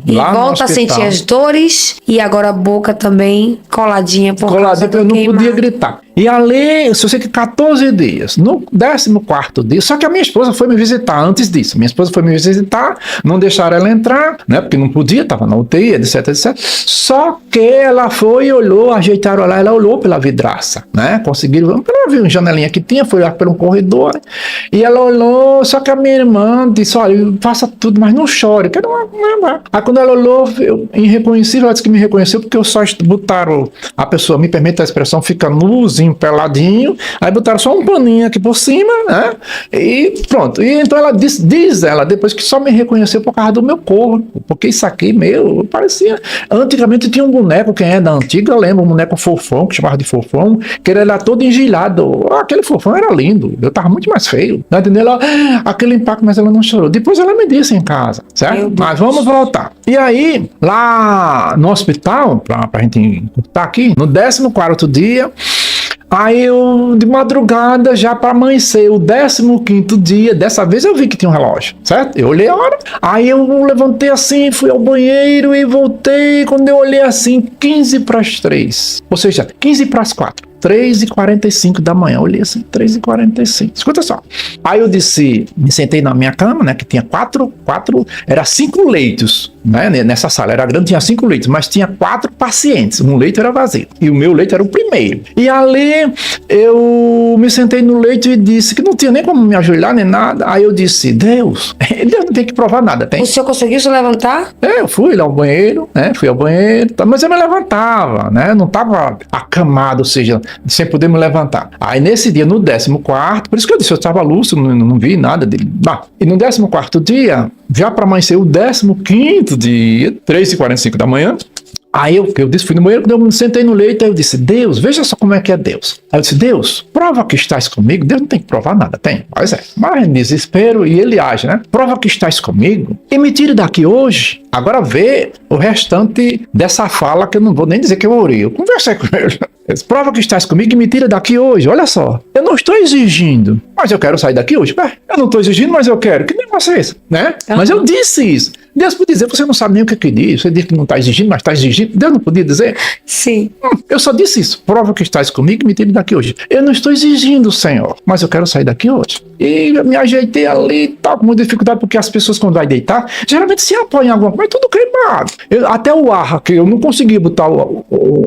e volta a sentir as dores e agora a boca também coladinha por causa do eu não queimado. podia gritar. E ali, eu sei que 14 dias, no 14º dia, só que a minha esposa foi me visitar antes disso. Minha esposa foi me visitar, não deixaram ela entrar, né? Porque não podia, estava na UTI, etc. Só que ela foi e olhou, ajeitaram lá, ela olhou pela vidraça, né? Conseguiram, ela viu uma janelinha que tinha, foi lá por um corredor, e ela olhou, só que a minha irmã disse, olha, faça tudo, mas não chore, quero uma. Aí quando ela olhou, irreconhecível, ela disse que me reconheceu porque eu só botaram, a pessoa, me permite a expressão, fica nuzinho, peladinho, aí botaram só um paninho aqui por cima, né? E pronto. E então ela diz ela, depois que só me reconheceu por causa do meu corpo, porque isso aqui, parecia... Antigamente tinha um boneco, quem é da antiga, lembra, um boneco fofão, que chamava de fofão, que ele era todo engilhado. Aquele fofão era lindo, eu tava muito mais feio. Tá entendendo? Aquele impacto, mas ela não chorou. Depois ela me disse em casa, certo? Mas vamos voltar. E aí, lá no hospital, pra gente encurtar aqui, no 14º dia, aí eu, de madrugada, já para amanhecer, o 15º dia, dessa vez eu vi que tinha um relógio, certo? Eu olhei a hora, aí eu levantei assim, fui ao banheiro e voltei, quando eu olhei assim, 15 para as 3, ou seja, 15 para as 4. 3h45 da manhã, eu olhei assim, 3h45. Escuta só. Aí eu disse, me sentei na minha cama, né, que tinha era 5 leitos, né, nessa sala, era grande, tinha 5 leitos, mas tinha 4 pacientes, um leito era vazio, e o meu leito era o primeiro. E ali, eu me sentei no leito e disse que não tinha nem como me ajoelhar, nem nada. Aí eu disse, Deus não tem que provar nada, tem? O senhor conseguiu se levantar? Eu fui lá ao banheiro, né, mas eu me levantava, né, não estava acamado, ou seja, sem poder me levantar. Aí nesse dia, no 14º, por isso que eu disse, eu estava lúcido, não vi nada dele. E no 14º dia, já para amanhecer o 15º dia, 3h45 da manhã, aí eu disse, fui no banheiro, eu me sentei no leito, aí eu disse, Deus, veja só como é que é Deus. Aí eu disse, Deus, prova que estás comigo. Deus não tem que provar nada, tem? Pois é, mas desespero, e ele age, né? Prova que estás comigo e me tire daqui hoje. Agora vê o restante dessa fala, que eu não vou nem dizer que eu orei, eu conversei com ele. Prova que estás comigo e me tira daqui hoje. Olha só, eu não estou exigindo, mas eu quero sair daqui hoje. Eu não estou exigindo, mas eu quero. Que negócio é esse, né? Mas eu disse isso. Deus podia dizer, você não sabe nem o que diz. Você diz que não está exigindo, mas está exigindo. Deus não podia dizer? Sim. Eu só disse isso. Prova que estás comigo e me tire daqui hoje. Eu não estou exigindo, Senhor, mas eu quero sair daqui hoje. E eu me ajeitei ali, tá com muita dificuldade, porque as pessoas quando vai deitar, geralmente se apoiam em alguma coisa, mas tudo queimado. Até o ar, que eu não consegui botar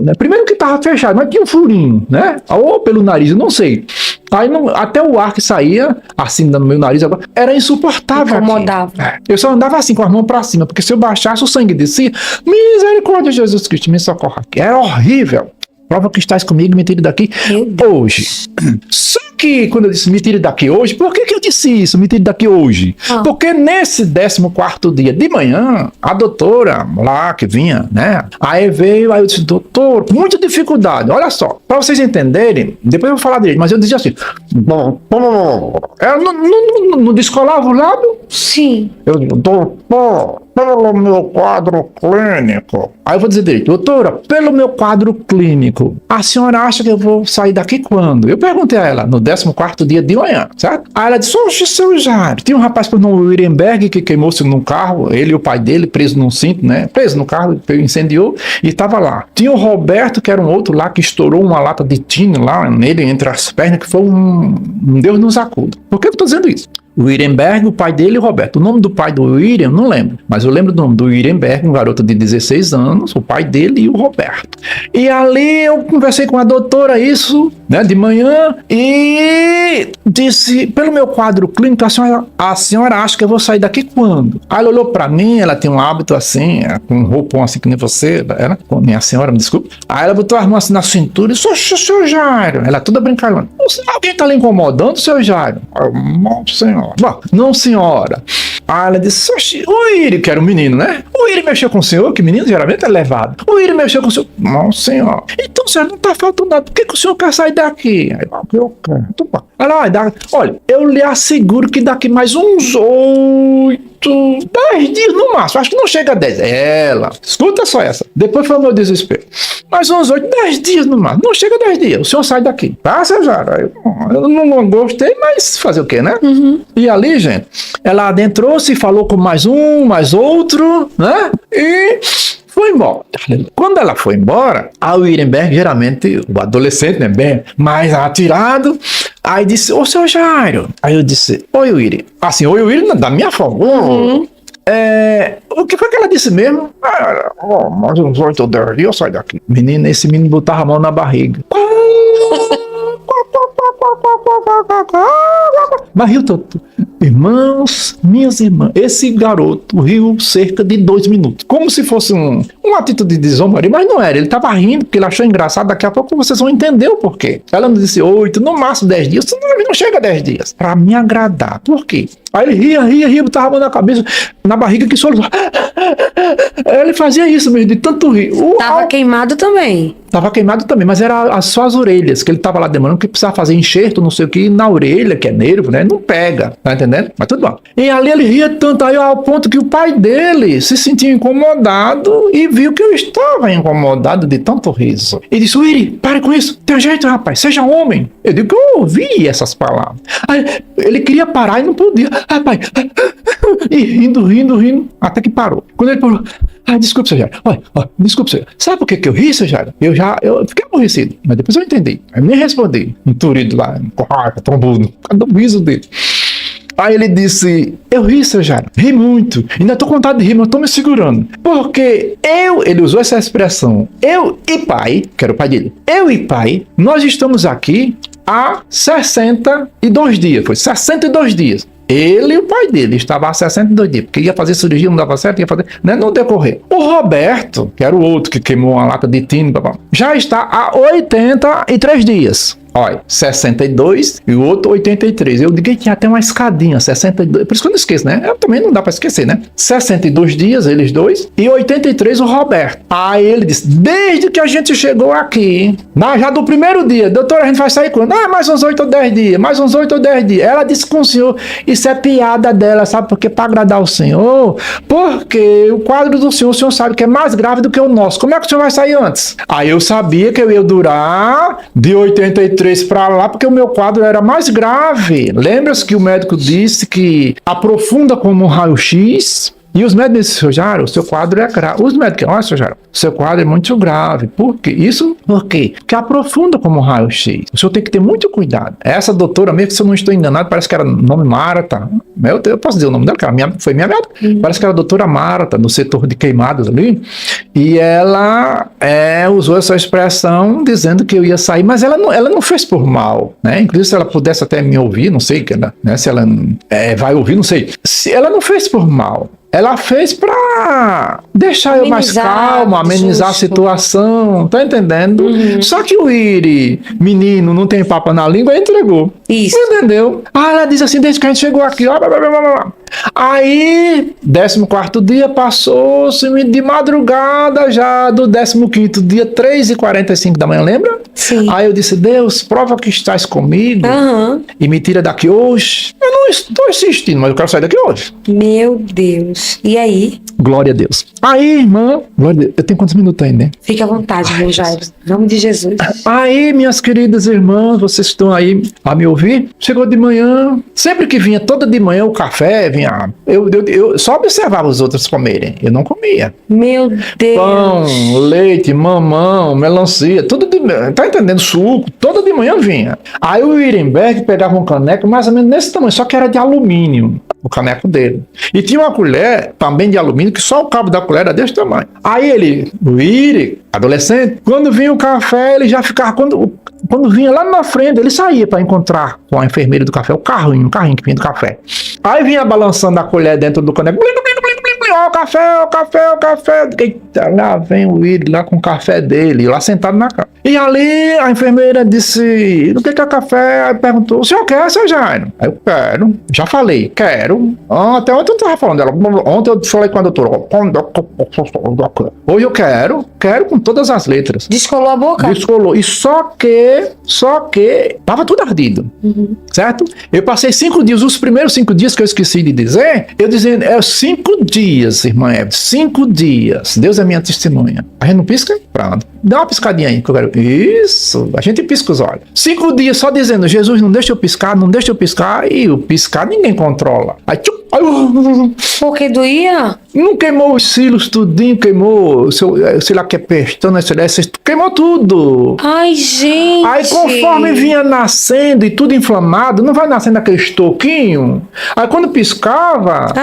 né? Primeiro que estava fechado, mas tinha um furinho, né? Ou pelo nariz, eu não sei. Aí até o ar que saía, assim, no meu nariz, agora, era insuportável. Incomodava. Eu só andava assim, com as mãos pra cima, porque se eu baixasse, o sangue descia. Misericórdia, Jesus Cristo, me socorra aqui. Era horrível. Prova que estás comigo, me tire daqui hoje. Só que, quando eu disse me tire daqui hoje, por que eu disse isso, me tire daqui hoje? Porque nesse 14º dia de manhã, a doutora lá que vinha, né? Aí veio, aí eu disse, doutor, muita dificuldade, olha só, para vocês entenderem, depois eu vou falar dele, mas eu dizia assim, ela não descolava o lábio? Sim. Eu digo, doutor, pelo meu quadro clínico. Aí eu vou dizer dele, doutora, pelo meu quadro clínico, a senhora acha que eu vou sair daqui quando? Eu perguntei a ela, no 14º dia de manhã, certo? Aí ela disse, oxe, seu Jairo, tinha um rapaz por nome Wirenberg que queimou-se num carro, ele e o pai dele, preso num cinto, né? Preso no carro, incendiou e estava lá. Tinha o Roberto, que era um outro lá, que estourou uma lata de tinta lá nele, entre as pernas, que foi um Deus nos acuda. Por que eu estou dizendo isso? O Wirenberg, o pai dele e o Roberto. O nome do pai do William, não lembro. Mas eu lembro do nome do Wirenberg, um garoto de 16 anos, o pai dele e o Roberto. E ali eu conversei com a doutora isso, né, de manhã, e disse, pelo meu quadro clínico, a senhora acha que eu vou sair daqui quando? Aí ela olhou pra mim, ela tem um hábito assim, com um roupão assim que nem você, né? Nem a senhora, me desculpe. Aí ela botou as mãos assim na cintura e disse, oxe, seu Jairo. Ela toda brincalhona. Alguém tá lhe incomodando, seu Jairo? Não, senhor. Bom, não, senhora. Aí ela disse, oxe, o Iri, que era um menino, né? O Iri mexeu com o senhor, que menino geralmente é levado. O Iri mexeu com o senhor. Não, senhor. Então, senhor, não tá faltando nada. Por que o senhor quer sair daqui? Aí eu quero. Olha, eu lhe asseguro que daqui mais uns 10 dias no máximo, acho que não chega a 10. Ela, escuta só essa. Depois foi o meu desespero. Mais uns 10 dias no máximo, não chega a 10 dias. O senhor sai daqui. Tá, seu Jairo? Eu não gostei, mas fazer o quê, né? Uhum. E ali, gente, ela adentrou-se, falou com mais um, mais outro, né? E foi embora. Quando ela foi embora, a Wirenberg, geralmente, o adolescente, né, bem mais atirado, aí disse, ô, seu Jairo. Aí eu disse, oi, Wiri. Assim, oi, Wiri, da minha forma. Uhum. O que foi que ela disse mesmo? Mais uns 8 ou 10 dias eu saio daqui. Menina, esse menino botava a mão na barriga. Mas riu todo. Irmãos, minhas irmãs, esse garoto riu cerca de 2 minutos. Como se fosse uma atitude de zombaria, mas não era. Ele estava rindo porque ele achou engraçado. Daqui a pouco vocês vão entender o porquê. Ela não disse 8, no máximo 10 dias. Não chega a 10 dias. Pra me agradar. Por quê? Aí ele ria, botava a mão na cabeça, na barriga que só. Ele fazia isso mesmo, de tanto rir. Tava queimado também. Tava queimado também, mas era só as orelhas, que ele tava lá demorando, que precisava fazer enxerto, não sei o que, na orelha, que é nervo, né? Não pega, tá entendendo? Mas tudo bom. E ali ele ria tanto, aí ao ponto que o pai dele se sentiu incomodado e viu que eu estava incomodado de tanto riso. E disse, Wiri, pare com isso, tem jeito, rapaz, seja homem. Eu digo que eu ouvi essas palavras. Aí ele queria parar e não podia. Rapaz, e rindo, até que parou. Quando ele parou, desculpe, seu Jairo. Olha, desculpe, seu Jairo. Sabe por que eu ri, seu Jairo? Eu fiquei aborrecido, mas depois eu entendi. Eu nem respondi. Um turido lá, com raiva, trombudo. Cadê o riso dele? Aí ele disse, eu ri, seu Jairo, ri muito, ainda tô com vontade de rir, mas tô me segurando, porque ele usou essa expressão, eu e pai, que era o pai dele, eu e pai, nós estamos aqui há 62 dias, foi 62 dias, Ele e o pai dele estavam há 62 dias, porque ia fazer cirurgia, não dava certo, ia fazer, né, no decorrer. O Roberto, que era o outro que queimou uma lata de tino, já está há 83 dias. Olha, 62 e o outro 83. Eu digo que tinha até uma escadinha, 62. Por isso que eu não esqueço, né? Eu também não dá pra esquecer, né? 62 dias, eles dois, e 83 o Roberto. Aí ele disse, desde que a gente chegou aqui, já do primeiro dia, doutor, a gente vai sair quando? Mais uns 8 ou 10 dias, mais uns 8 ou 10 dias. Ela disse com o senhor, isso é piada dela, sabe por quê? Pra agradar o senhor, porque o quadro do senhor, o senhor sabe que é mais grave do que o nosso. Como é que o senhor vai sair antes? Aí eu sabia que eu ia durar de 83 para lá, porque o meu quadro era mais grave. Lembra-se que o médico disse que aprofunda como um raio-x? E os médicos disseram, seu Jairo, o seu quadro é grave. Os médicos, olha, seu Jairo, o seu quadro é muito grave. Por quê? Isso por quê? Porque aprofunda como um raio-x. O senhor tem que ter muito cuidado. Essa doutora, mesmo se eu não estou enganado, parece que era nome Marta. Eu posso dizer o nome dela, que foi minha médica. Parece que era a doutora Marta, no setor de queimadas ali. E ela usou essa expressão dizendo que eu ia sair, mas ela não fez por mal, né? Inclusive, se ela pudesse até me ouvir, não sei, né? Se ela vai ouvir, não sei. Se ela não fez por mal. Ela fez pra deixar eu mais calmo, amenizar a situação, tá entendendo? Só que o Iri, menino, não tem papo na língua, entregou. Isso. Entendeu? Ela diz assim, desde que a gente chegou aqui, ó, aí, 14º dia passou-se de madrugada já do 15º dia, 3h45 da manhã, lembra? Sim. Aí eu disse, Deus, prova que estás comigo e me tira daqui hoje. Eu não estou insistindo, mas eu quero sair daqui hoje. Meu Deus. E aí? Glória a Deus. Aí, irmã, glória a Deus. Eu tenho quantos minutos aí, né? Fique à vontade, meu Jairo. Em nome de Jesus. Aí, minhas queridas irmãs, vocês estão aí a me ouvir? Chegou de manhã, sempre que vinha, toda de manhã, o café vinha. Eu só observava os outros comerem. Eu não comia. Meu Deus. Pão, leite, mamão, melancia, tudo de manhã. Tá entendendo? Suco, toda de manhã vinha. Aí o Irenberg pegava um caneco mais ou menos nesse tamanho, só que era de alumínio. O caneco dele. E tinha uma colher também de alumínio, que só o cabo da colher era desse tamanho. Aí o Iri, adolescente, quando vinha o café, ele já ficava, quando vinha lá na frente, ele saía para encontrar com a enfermeira do café, o carrinho que vinha do café. Aí vinha balançando a colher dentro do caneco, ó, o café. Eita, lá vem o Iri lá com o café dele, lá sentado na cama. E ali a enfermeira disse, o que é café? Aí perguntou, o senhor quer, seu Jairo? Aí eu quero. Já falei, quero. Até ontem eu não estava falando dela. Ontem eu falei com a doutora. Hoje eu quero com todas as letras. Descolou a boca? Descolou. E só que tava tudo ardido. Certo? Eu passei 5 dias, os primeiros 5 dias que eu esqueci de dizer, eu dizendo, 5 dias, irmã Eva, 5 dias. Deus é minha testemunha. A gente não pisca? Pronto. Dá uma piscadinha aí que eu quero. Isso. A gente pisca os olhos. 5 dias só dizendo, Jesus, não deixa eu piscar, e o piscar ninguém controla. Aí, tchup, porque doía? Não queimou os cílios tudinho, queimou, sei lá que é pestana, queimou tudo. Ai, gente. Aí conforme vinha nascendo e tudo inflamado, não vai nascendo aquele estoquinho? Aí quando piscava,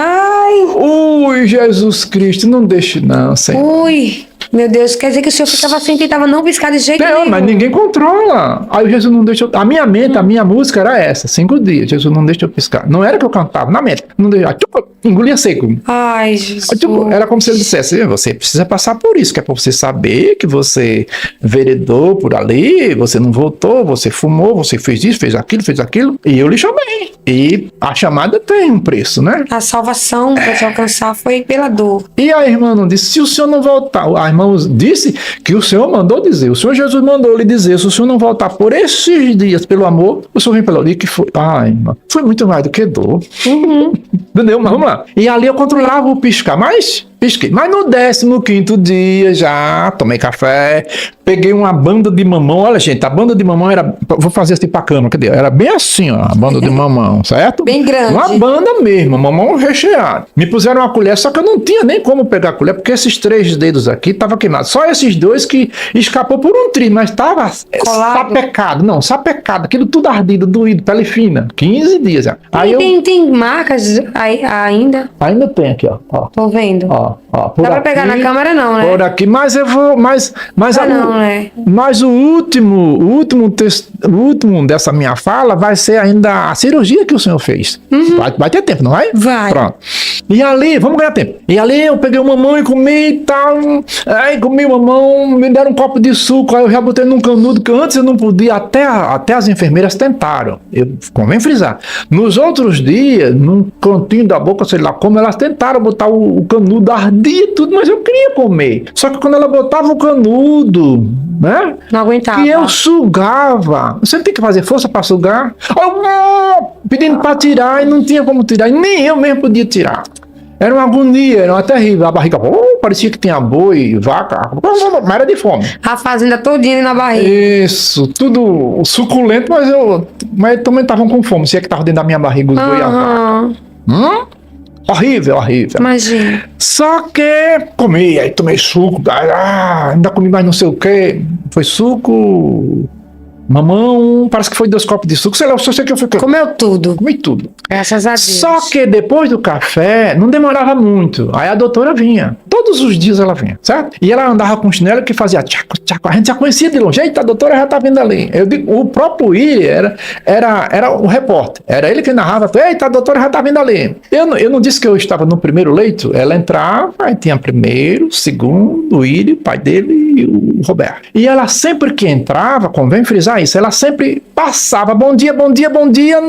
ui, Jesus Cristo, não deixe não, Senhor. Ui. Meu Deus, quer dizer que o senhor ficava assim, tentava não piscar de jeito nenhum. Mas ninguém controla. Aí Jesus não deixa eu... A minha mente, a minha música era essa, 5 dias. Jesus não deixa eu piscar. Não era que eu cantava, na mente. Não deixa, engolia seco. Ai, Jesus. Era como se ele dissesse, você precisa passar por isso, que é pra você saber que você veredou por ali, você não voltou, você fumou, você fez isso, fez aquilo, e eu lhe chamei. E a chamada tem um preço, né? A salvação para te alcançar foi pela dor. E a irmã não disse, se o senhor não voltar, a irmã disse que o Senhor mandou dizer, o Senhor Jesus mandou lhe dizer, se o senhor não voltar por esses dias pelo amor, o senhor vem pelo dia que foi. Ai, irmã, foi muito mais do que dor. Entendeu? Mas vamos lá. E ali eu controlava o piscar, mas pisquei. Mas no 15º dia já tomei café, peguei uma banda de mamão. Olha, gente, a banda de mamão era... Vou fazer assim pra cama, cadê? Era bem assim, ó, a banda de mamão, certo? Bem grande. Uma banda mesmo, mamão recheado. Me puseram uma colher, só que eu não tinha nem como pegar a colher, porque esses 3 dedos aqui estavam queimados. Só esses 2 que escapou por um trio, mas estava sapecado. Não, sapecado. Aquilo tudo ardido, doído, pele fina. 15 dias já. Aí tem marcas aí, ainda? Ainda tem aqui, ó. Tô vendo. Ó. Por Dá pra pegar na câmera não, né? Por aqui, mas eu vou... Mas não, né? Mas o último dessa minha fala vai ser ainda a cirurgia que o senhor fez. Vai ter tempo, não vai? Vai. Pronto. E ali, vamos ganhar tempo. E ali eu peguei o mamão e comi e tal. Aí comi o mamão, me deram um copo de suco, aí eu já botei num canudo que antes eu não podia, até as enfermeiras tentaram. Convém frisar. Nos outros dias, num cantinho da boca, sei lá como, elas tentaram botar o canudo, ardia e tudo, mas eu queria comer. Só que quando ela botava o canudo, né? Não aguentava. Que eu sugava. Você não tem que fazer força para sugar. Pedindo para tirar e não tinha como tirar. E nem eu mesmo podia tirar. Era uma agonia, era uma terrível. A barriga parecia que tinha boi, vaca, mas era de fome. A fazenda todinha na barriga. Isso, tudo suculento, mas também estavam com fome. Se é que estava dentro da minha barriga os boi e a vaca. Horrível, horrível. Imagina. Só que comi, aí tomei suco, ainda comi mais não sei o que. Foi suco, mamão, parece que foi 2 copos de suco, sei lá, eu só sei que eu fiquei. Comeu tudo. Comi tudo. Graças a Deus. Só que depois do café, não demorava muito. Aí a doutora vinha. Todos os dias ela vinha, certo? E ela andava com chinelo que fazia tchaco, tchaco. A gente já conhecia de longe. Eita, a doutora já tá vindo ali. Eu digo, o próprio Willi era o repórter. Era ele que narrava. Eita, a doutora já tá vindo ali. Eu não disse que eu estava no primeiro leito. Ela entrava, aí tinha primeiro, segundo, o Willi, o pai dele e o Roberto. E ela sempre que entrava, convém frisar isso, ela sempre passava, bom dia, bom dia, bom dia,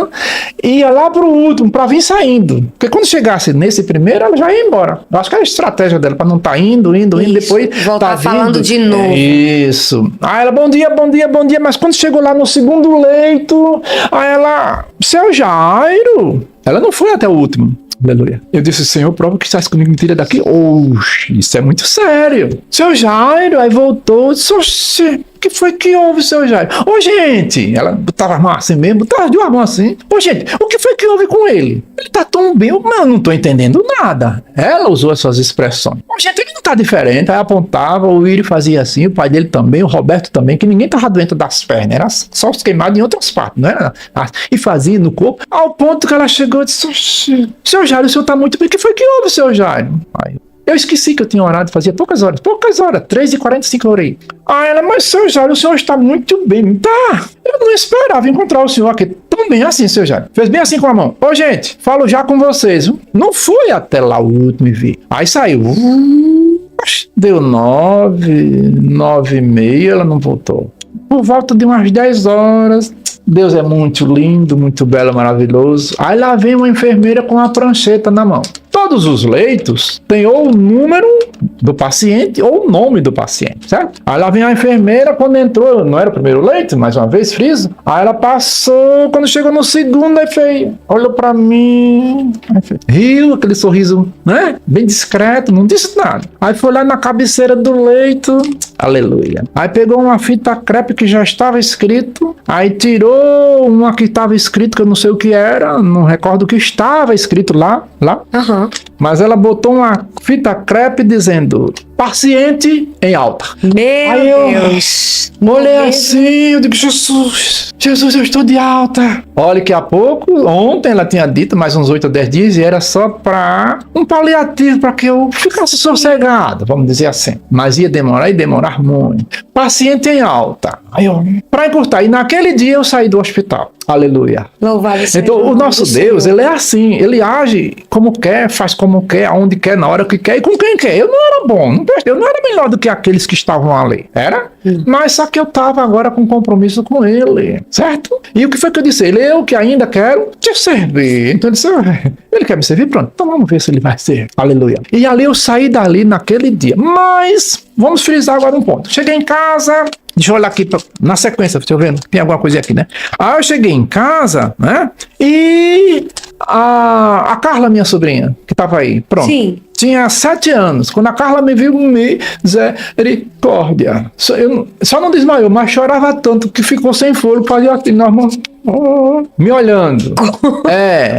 ia lá pro último, pra vir saindo. Porque quando chegasse nesse primeiro, ela já ia embora. Eu acho que era a estratégia dela, pra não estar indo, depois voltar tá falando vindo. de novo. Isso. Aí ela, bom dia, bom dia, bom dia, mas quando chegou lá no segundo leito, aí ela, seu Jairo, ela não foi até o último. Aleluia. Eu disse, Senhor, prova que estás comigo, me tira daqui. Oxe, isso é muito sério. Seu Jairo, aí voltou, disse, oxe, o que foi que houve, seu Jairo? Ô, gente, ela botava a mão assim mesmo, botava de uma mão assim. Ô, gente, o que foi que houve com ele? Ele tá tão bem, mas eu não tô entendendo nada. Ela usou essas expressões. Ô, gente, ele não tá diferente. Aí apontava, o Willi fazia assim, o pai dele também, o Roberto também, que ninguém tava doente das pernas, era só os queimados em outras partes, não era? E fazia no corpo, ao ponto que ela chegou e disse, oxe, seu Jairo, o senhor tá muito bem, o que foi que houve, seu Jairo? Aí, eu esqueci que eu tinha orado, fazia poucas horas, 3h45 eu orei. Aí ela, mas seu Jairo, o senhor está muito bem. Tá, eu não esperava encontrar o senhor aqui tão bem assim, seu Jairo. Fez bem assim com a mão. Ô, gente, falo já com vocês. Não fui até lá o último e vi. Aí saiu. Deu 9h30, ela não voltou. Por volta de umas 10 horas, Deus é muito lindo, muito belo, maravilhoso. Aí lá vem uma enfermeira com uma prancheta na mão. Todos os leitos têm ou o número do paciente ou o nome do paciente, certo? Aí lá vem a enfermeira, quando entrou, não era o primeiro leito, mais uma vez, frisa. Aí ela passou, quando chegou no segundo, aí fez, olhou pra mim, aí fez, riu, aquele sorriso, né? Bem discreto, não disse nada. Aí foi lá na cabeceira do leito, aleluia. Aí pegou uma fita crepe que já estava escrito, aí tirou uma que estava escrito, que eu não sei o que era, não recordo o que estava escrito lá. Aham. Mas ela botou uma fita crepe dizendo paciente em alta. Meu Deus. Olhei assim, eu digo, Jesus, eu estou de alta. Olha que há pouco, ontem ela tinha dito mais uns 8 ou 10 dias e era só para um paliativo, para que eu ficasse sossegado, vamos dizer assim. Mas ia demorar e demorar muito. Paciente em alta. Aí eu, para encurtar, e naquele dia eu saí do hospital. Aleluia. Louvado seja Então, o nosso do Deus, Senhor. ele é assim, ele age como quer, faz como quer, aonde quer, na hora que quer e com quem quer. Eu não era bom, eu não era melhor do que aqueles que estavam ali, era? Mas só que eu estava agora com compromisso com ele, certo? E o que foi que eu disse? Eu que ainda quero te servir. Então ele disse, ele quer me servir? Pronto, então vamos ver se ele vai ser. Aleluia. E ali eu saí dali naquele dia. Mas, vamos frisar agora um ponto. Cheguei em casa, deixa eu olhar aqui na sequência, deixa eu ver, tem alguma coisa aqui, né? Aí eu cheguei em casa, né? E a Carla, minha sobrinha, que estava aí, pronto. Sim. Tinha 7 anos. Quando a Carla me viu, misericórdia. Só não desmaiou, mas chorava tanto que ficou sem fôlego, fazia assim, me olhando.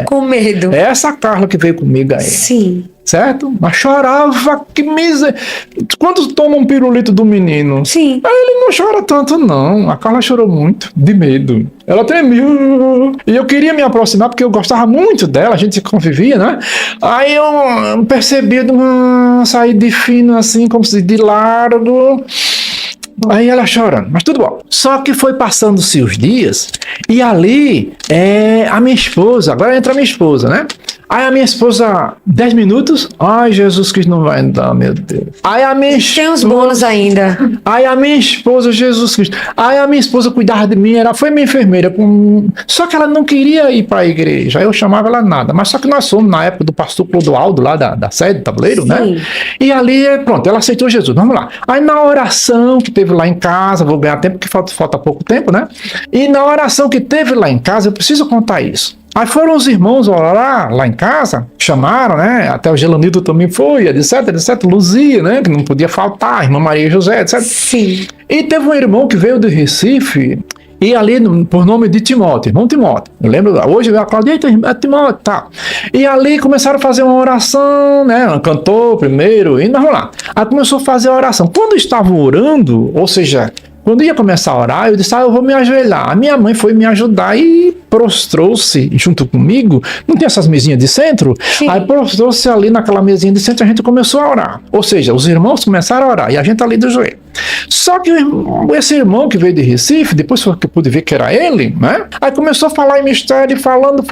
Com medo. É essa Carla que veio comigo aí. Sim. certo? Mas chorava, que miséria. Quando toma um pirulito do menino? Sim. Aí ele não chora tanto, não. A Carla chorou muito, de medo. Ela tremeu. E eu queria me aproximar, porque eu gostava muito dela, a gente convivia, né? Aí eu percebi, saí de fino assim, como se de largo. Aí ela chorando, mas tudo bom. Só que foi passando-se os dias, e ali a minha esposa, agora entra a minha esposa, né? Aí a minha esposa, 10 minutos, ai Jesus Cristo não vai dar, meu Deus. Aí a minha Tem os bônus ainda. Aí a minha esposa, Jesus Cristo. Aí a minha esposa cuidava de mim, foi minha enfermeira. Só que ela não queria ir para a igreja. Aí eu chamava ela nada. Mas só que nós fomos na época do pastor Clodoaldo, lá da sede do tabuleiro, né? E ali, pronto, ela aceitou Jesus. Vamos lá. Aí na oração que teve lá em casa, vou ganhar tempo, porque falta pouco tempo, né? E na oração que teve lá em casa, eu preciso contar isso. Aí foram os irmãos orar lá em casa, chamaram, né? Até o Gelanito também foi, etc, etc. Luzia, né? Que não podia faltar, irmã Maria José, etc. Sim. E teve um irmão que veio de Recife, e ali, por nome de Timóteo, irmão Timóteo. Eu lembro, hoje eu acordei, Timóteo, tá. E ali começaram a fazer uma oração, né? Cantou primeiro, e vamos lá. Aí começou a fazer a oração. Quando estavam orando, ou seja, quando ia começar a orar, eu disse, eu vou me ajoelhar. A minha mãe foi me ajudar e prostrou-se junto comigo. Não tem essas mesinhas de centro? Sim. Aí prostrou-se ali naquela mesinha de centro e a gente começou a orar. Ou seja, os irmãos começaram a orar e a gente ali do joelho. Só que esse irmão que veio de Recife, depois que eu pude ver que era ele, né? Aí começou a falar em mistério, falando,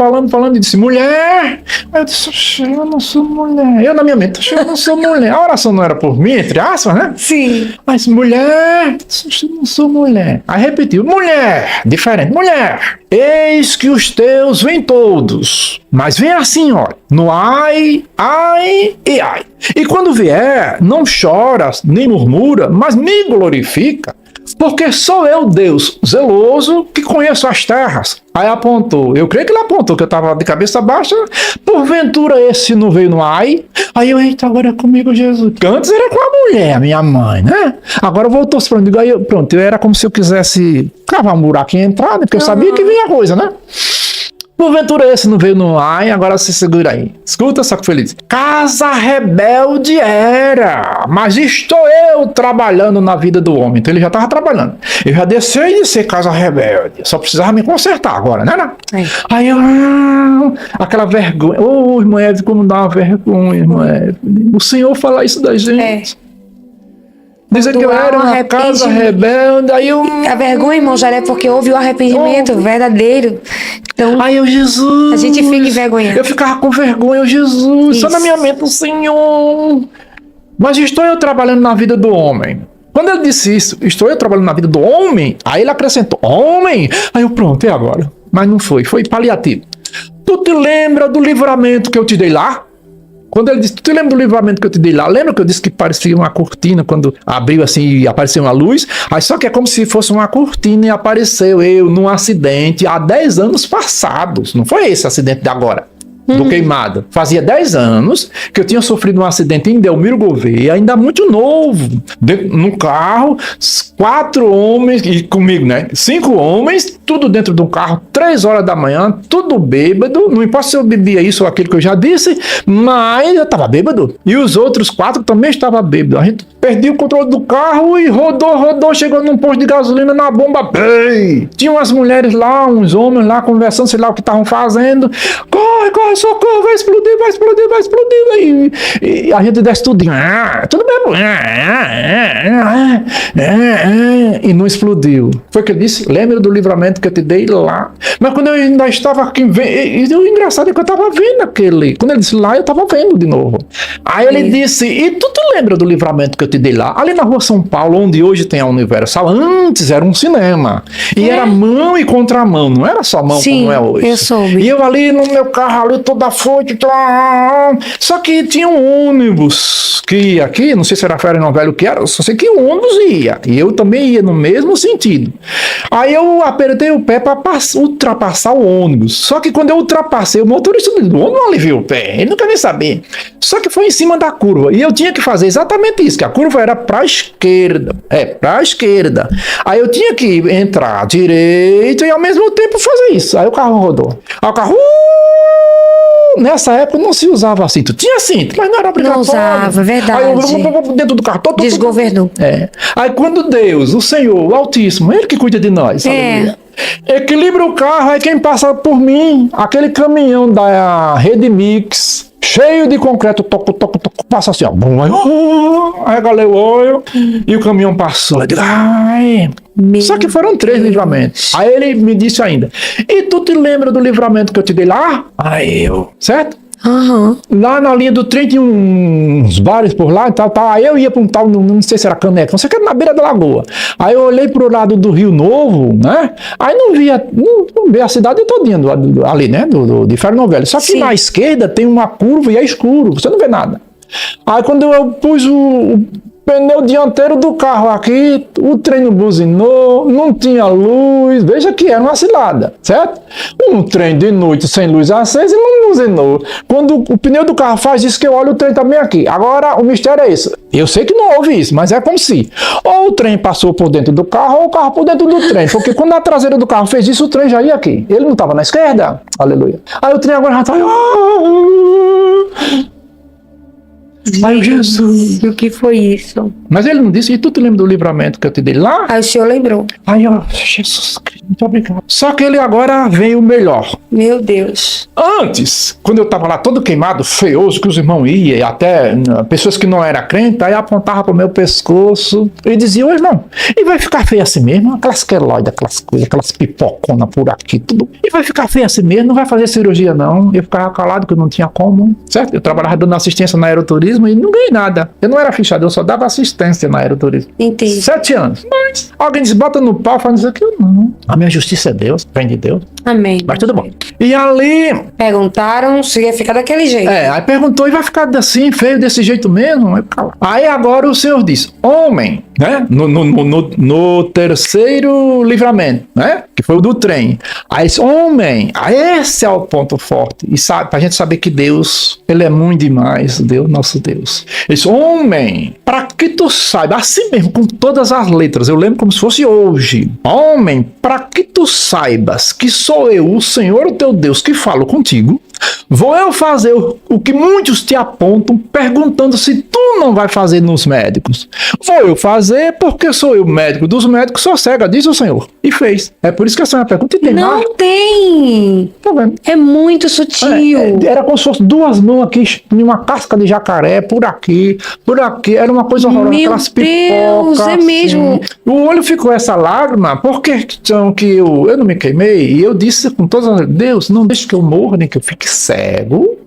e disse, mulher! Aí eu disse, eu não sou mulher. Eu na minha mente, eu não sou mulher. A oração não era por mim, entre aspas, né? Sim. Mas mulher, eu não sou mulher. Aí repetiu, mulher, diferente, mulher. Eis que os teus vêm todos, mas vem assim, ó, no ai e ai. E quando vier, não chora, nem murmura, mas me glorifica, porque sou eu, Deus zeloso, que conheço as terras. Aí apontou, eu creio que ele apontou, que eu estava de cabeça baixa, porventura esse não veio no ai? Aí eu, eita, agora é comigo, Jesus. Porque antes era com a mulher, a minha mãe, né? Agora voltou-se para mim, aí pronto, eu era como se eu quisesse cavar um buraquinho e entrar, né? Porque eu sabia que vinha coisa, né? Porventura esse não veio no ai, agora se segura aí. Escuta só que feliz. Casa rebelde era, mas estou eu trabalhando na vida do homem. Então ele já estava trabalhando. Eu já deixei de ser casa rebelde. Só precisava me consertar agora, né? Aí eu... aquela vergonha. Ô, irmã Eve, como dá uma vergonha, irmã Eve. O Senhor fala isso da gente. Dizer que eu era uma casa rebelde, aí eu... A vergonha, irmão, já é porque houve o arrependimento verdadeiro. Então, aí eu, Jesus... A gente fica envergonhado. Eu ficava com vergonha, Jesus, isso. Só na minha mente, o Senhor... Mas estou eu trabalhando na vida do homem. Quando ele disse isso, estou eu trabalhando na vida do homem, aí ele acrescentou, homem? Aí eu, pronto, e agora? Mas não foi paliativo. Tu te lembra do livramento que eu te dei lá? Quando ele disse, tu lembra do livramento que eu te dei lá? Lembra que eu disse que parecia uma cortina quando abriu assim e apareceu uma luz? Aí só que é como se fosse uma cortina e apareceu eu num acidente há 10 anos passados. Não foi esse acidente de agora, do queimado. Fazia 10 anos que eu tinha sofrido um acidente em Delmiro Gouveia, ainda muito novo, no carro, 4 homens, e comigo, né? 5 homens, tudo dentro de um carro, 3 horas da manhã, tudo bêbado. Não importa se eu bebia isso ou aquilo que eu já disse, mas eu estava bêbado. E os outros 4 também estavam bêbados. A gente perdia o controle do carro e rodou, chegou num posto de gasolina na bomba. Bem! Tinha umas mulheres lá, uns homens lá conversando, sei lá o que estavam fazendo. Corre, socorro, vai explodir. E a gente desce tudinho. Tudo bem, e não explodiu. Foi o que ele disse, lembra do livramento que eu te dei lá. Mas quando eu ainda estava aqui, o engraçado é que eu estava vendo aquele. Quando ele disse lá, eu estava vendo de novo. Aí ele disse, e tu te lembra do livramento que eu te dei lá? Ali na rua São Paulo, onde hoje tem a Universal, antes era um cinema. E era mão e contramão, não era só mão como é hoje. Eu soube. E eu ali no meu carro, ali toda foite, só que tinha um ônibus que ia aqui, não sei se era Fera Novello o que era, só sei que o ônibus ia, e eu também ia no mesmo sentido. Aí eu apertei o pé para ultrapassar o ônibus, só que quando eu ultrapassei, o motorista do ônibus não aliviou o pé, ele não quer nem saber, só que foi em cima da curva, e eu tinha que fazer exatamente isso, que a curva era para a esquerda, aí eu tinha que entrar direito e ao mesmo tempo fazer isso, aí o carro rodou, aí o carro nessa época não se usava cinto. Tinha cinto, mas não era obrigatório. Não usava, verdade. Aí eu dentro do carro. Desgovernou. Aí quando Deus, o Senhor, o Altíssimo, Ele que cuida de nós, aleluia, equilibra o carro, aí quem passa por mim, aquele caminhão da Rede Mix, cheio de concreto, toco, passa assim, ó. Aí regalei o olho e o caminhão passou. Eu digo, ai. Só que foram 3 livramentos. Aí ele me disse ainda, e tu te lembra do livramento que eu te dei lá? Aí eu, certo? Lá na linha do trem tinha uns bares por lá e tal. Aí eu ia para um tal, não sei se era Caneca, não sei o que, era na beira da lagoa. Aí eu olhei pro lado do Rio Novo, né? Aí não via a cidade todinha ali, né? De Ferro Velho. Só que na esquerda tem uma curva e é escuro, você não vê nada. Aí quando eu pus o pneu dianteiro do carro aqui, o trem não buzinou, não tinha luz, veja que era uma cilada, certo? Um trem de noite sem luz acesa e não buzinou. Quando o pneu do carro faz isso, que eu olho, o trem também aqui. Agora, o mistério é isso. Eu sei que não houve isso, mas é como se ou o trem passou por dentro do carro ou o carro por dentro do trem, porque quando a traseira do carro fez isso, o trem já ia aqui. Ele não estava na esquerda, aleluia. Aí o trem agora já está... Ai, Jesus. O que foi isso? Mas ele não disse, e tu te lembra do livramento que eu te dei lá? Aí o senhor lembrou. Aí, ó, Jesus Cristo, muito obrigado. Só que ele agora veio melhor. Meu Deus. Antes, quando eu tava lá todo queimado, feioso, que os irmãos iam, e até pessoas que não eram crentes, aí apontavam pro meu pescoço e diziam, ô irmão, e vai ficar feio assim mesmo? Aquelas queloides, aquelas coisas, aquelas pipoconas por aqui, tudo. E vai ficar feio assim mesmo, não vai fazer cirurgia não. Eu ficava calado, que eu não tinha como, certo? Eu trabalhava dando assistência na aeroturismo e não ganhei nada. Eu não era fichado, eu só dava assistência na aeroturismo. Entendi. 7 anos. Mas alguém diz, bota no pau, faz isso aqui. Eu não. A minha justiça é Deus, vem de Deus. Amém. Mas tudo bom. E ali... Perguntaram se ia ficar daquele jeito. Aí perguntou, e vai ficar assim, feio, desse jeito mesmo? Aí agora o Senhor diz, homem, né? No terceiro livramento, né? Que foi o do trem. Aí esse homem, esse é o ponto forte. E sabe, pra gente saber que Deus, Ele é muito demais, Deus, nosso Deus. Esse homem, para que tu saiba, assim mesmo, com todas as letras, eu lembro como se fosse hoje. Homem, para que tu saibas que sou eu, o Senhor, o teu Deus, que falo contigo, vou eu fazer o que muitos te apontam, perguntando se tu não vai fazer nos médicos. Vou eu fazer porque sou eu médico dos médicos, sou cega, diz o Senhor. E fez. É por isso que essa é uma pergunta. Não tem. Tá vendo? É muito sutil. Era como se fosse 2 mãos aqui, uma casca de jacaré, por aqui. Era uma coisa horrorosa. Meu aquelas Deus, pipocas, é mesmo. O olho ficou essa lágrima, porque que eu não me queimei, e eu disse com todas as... Deus, não deixe que eu morra, nem que eu fique cego,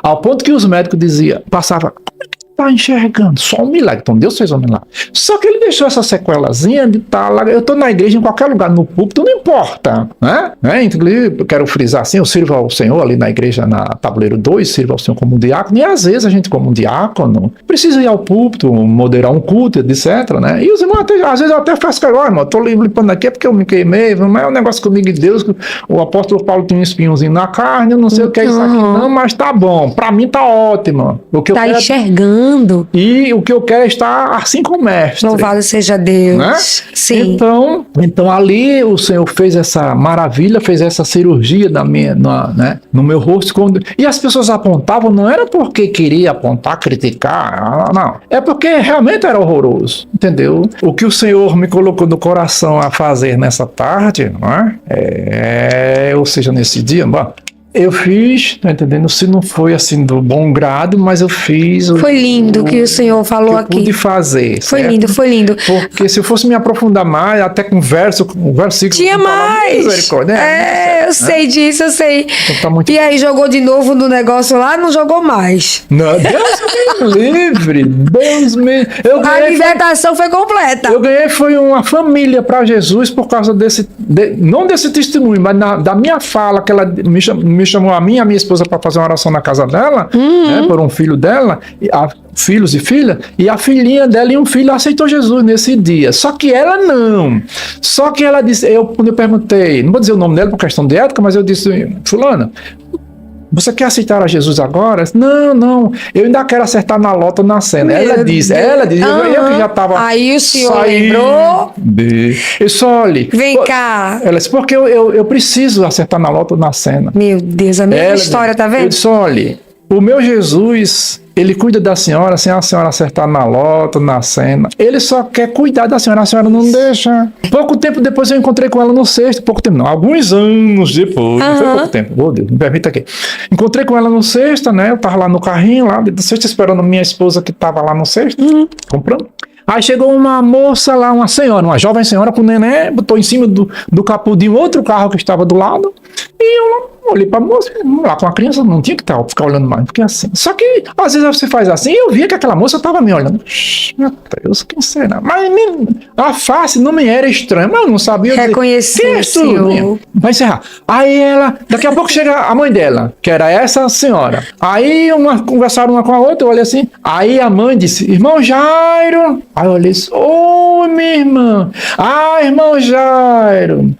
ao ponto que os médicos diziam, passava, como é que tá enxergando? Só um milagre. Então Deus fez um milagre. Só que ele deixou essa sequelazinha de estar lá. Eu tô na igreja, em qualquer lugar, no púlpito, não importa, né? Inclusive, eu quero frisar assim, eu sirvo ao Senhor ali na igreja, na Tabuleiro 2, sirvo ao Senhor como diácono, e às vezes a gente como diácono precisa ir ao púlpito, moderar um culto, etc, né? E os irmãos, às vezes eu até faço que, irmão, tô limpando aqui é porque eu me queimei, mas é um negócio comigo e Deus, o apóstolo Paulo tem um espinhozinho na carne, eu não sei o que é isso aqui não, mas tá bom, pra mim tá ótimo. O que eu quero enxergando. E o que eu quero é estar assim com o mestre. Louvado seja Deus. Né? Sim. Então ali o Senhor fez essa maravilha, fez essa cirurgia no meu rosto. E as pessoas apontavam, não era porque queria apontar, criticar, não. É porque realmente era horroroso, entendeu? O que o Senhor me colocou no coração a fazer nessa tarde, ou seja, nesse dia, eu fiz, tá entendendo? Se não foi assim do bom grado, mas eu fiz. Foi lindo o que o Senhor falou aqui. Pude fazer. Foi lindo, foi lindo. Porque se eu fosse me aprofundar mais, até com versículo. Tinha mais! Eu sei disso, eu sei. Então tá muito... E aí jogou de novo no negócio lá, não jogou mais. Não, Deus me livre. Deus me. A libertação foi completa. Eu ganhei foi uma família para Jesus por causa não desse testemunho, mas da minha fala, que ela me chamou a mim e a minha esposa para fazer uma oração na casa dela, né, por um filho dela, filhos e filha, e a filhinha dela e um filho aceitou Jesus nesse dia. Só que ela não. Só que ela disse, quando eu perguntei, não vou dizer o nome dela por questão de ética, mas eu disse, fulana, você quer aceitar a Jesus agora? Não, eu ainda quero acertar na lota na cena. Ela diz, eu que já estava... Aí o senhor lembrou? Eu disse, olha... Vem cá. Ela disse, porque eu preciso acertar na lota na cena. Meu Deus, a mesma história, tá vendo? Eu disse, olha, o meu Jesus, ele cuida da senhora sem a senhora acertar na lota, na cena. Ele só quer cuidar da senhora, a senhora não deixa. Pouco tempo depois eu encontrei com ela no sexto, pouco tempo não, alguns anos depois, não foi pouco tempo, oh Deus, me permita aqui. Encontrei com ela no sexta, né, eu tava lá no carrinho, lá do sexta, esperando minha esposa que tava lá no sexto, comprando. Aí chegou uma moça lá, uma senhora, uma jovem senhora com o neném, botou em cima do capô de um outro carro que estava do lado, e eu olhei pra moça, lá com a criança, não tinha que ficar olhando mais, porque assim. Só que às vezes você faz assim, e eu via que aquela moça estava me olhando. Meu Deus, quem será? Mas a face não me era estranha, mas eu não sabia. Reconheci o senhor. Vai encerrar. Aí ela, daqui a pouco chega a mãe dela, que era essa senhora. Aí conversaram uma com a outra, eu olhei assim. Aí a mãe disse, irmão Jairo. Aí eu olhei assim, oi, minha irmã. Irmão Jairo,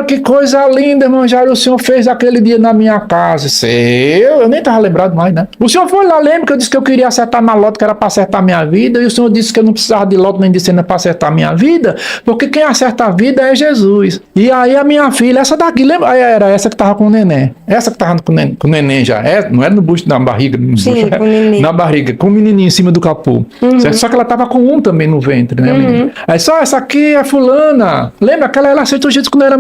que coisa linda, irmão Jairo, o senhor fez aquele dia na minha casa. Eu nem estava lembrado mais, né? O senhor foi lá, lembra que eu disse que eu queria acertar na loto, que era para acertar a minha vida, e o senhor disse que eu não precisava de loto nem de cena para acertar a minha vida, porque quem acerta a vida é Jesus. E aí a minha filha, essa daqui, lembra? Aí era essa que estava com o neném. Essa que estava com o neném já. Não era no bucho, na barriga. Sim, com o neném. Na barriga, com o menininho em cima do capô. Só que ela estava com um também no ventre, né? Aí só, essa aqui é fulana. Lembra? Ela aceitou Jesus quando era...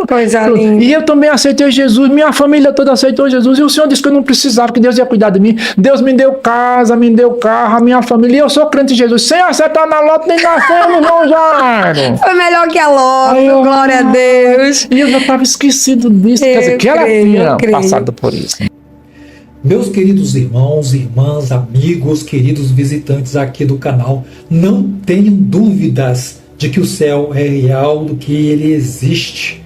Coisa linda. E eu também aceitei Jesus, minha família toda aceitou Jesus, e o Senhor disse que eu não precisava, que Deus ia cuidar de mim. Deus me deu casa, me deu carro, a minha família, e eu sou crente em Jesus, sem acertar na loto nem na cena, irmão Jairo. Foi melhor que a loto, glória a Deus. E eu já estava esquecido disso, quer dizer, que ela tinha passado por isso. Meus queridos irmãos, irmãs, amigos, queridos visitantes aqui do canal, não tenham dúvidas de que o céu é real, do que ele existe,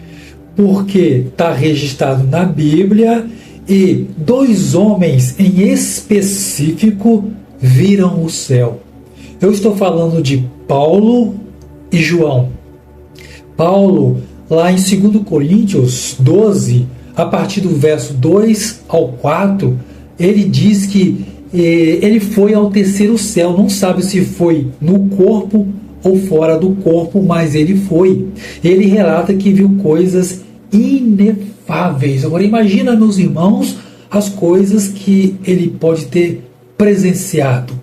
porque está registrado na Bíblia e 2 homens em específico viram o céu. Eu estou falando de Paulo e João. Paulo, lá em 2 Coríntios 12, a partir do verso 2 ao 4, ele diz que ele foi ao terceiro céu, não sabe se foi no corpo ou fora do corpo, mas ele foi. Ele relata que viu coisas inefáveis. Agora imagina, meus irmãos, as coisas que ele pode ter presenciado.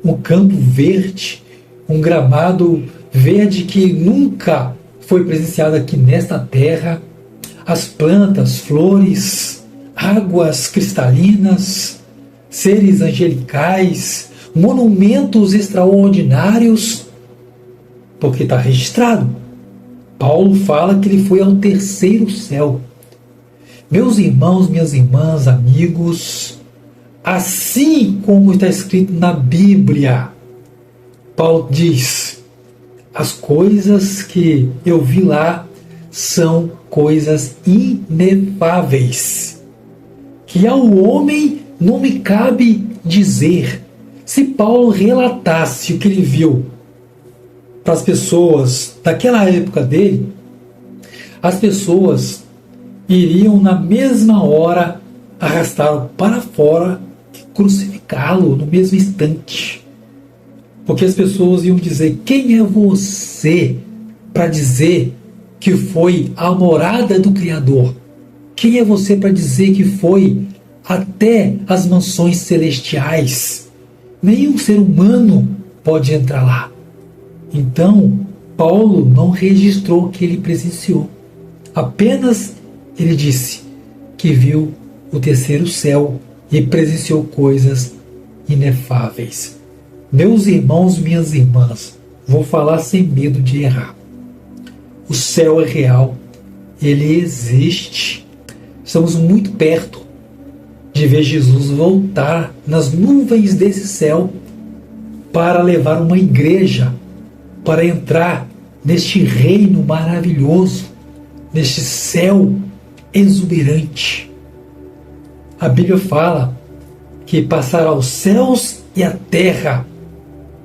Um campo verde, um gramado verde que nunca foi presenciado aqui nesta terra, as plantas, flores, águas cristalinas, seres angelicais, monumentos extraordinários, porque está registrado. Paulo fala que ele foi ao terceiro céu. Meus irmãos, minhas irmãs, amigos, assim como está escrito na Bíblia, Paulo diz, as coisas que eu vi lá são coisas inefáveis, que ao homem não me cabe dizer. Se Paulo relatasse o que ele viu para as pessoas daquela época dele, as pessoas iriam na mesma hora arrastá-lo para fora e crucificá-lo no mesmo instante. Porque as pessoas iam dizer, quem é você para dizer que foi a morada do Criador? Quem é você para dizer que foi até as mansões celestiais? Nenhum ser humano pode entrar lá. Então, Paulo não registrou o que ele presenciou. Apenas ele disse que viu o terceiro céu e presenciou coisas inefáveis. Meus irmãos, minhas irmãs, vou falar sem medo de errar. O céu é real, ele existe. Estamos muito perto de ver Jesus voltar nas nuvens desse céu para levar uma igreja, para entrar neste reino maravilhoso, neste céu exuberante. A Bíblia fala que passará os céus e a terra.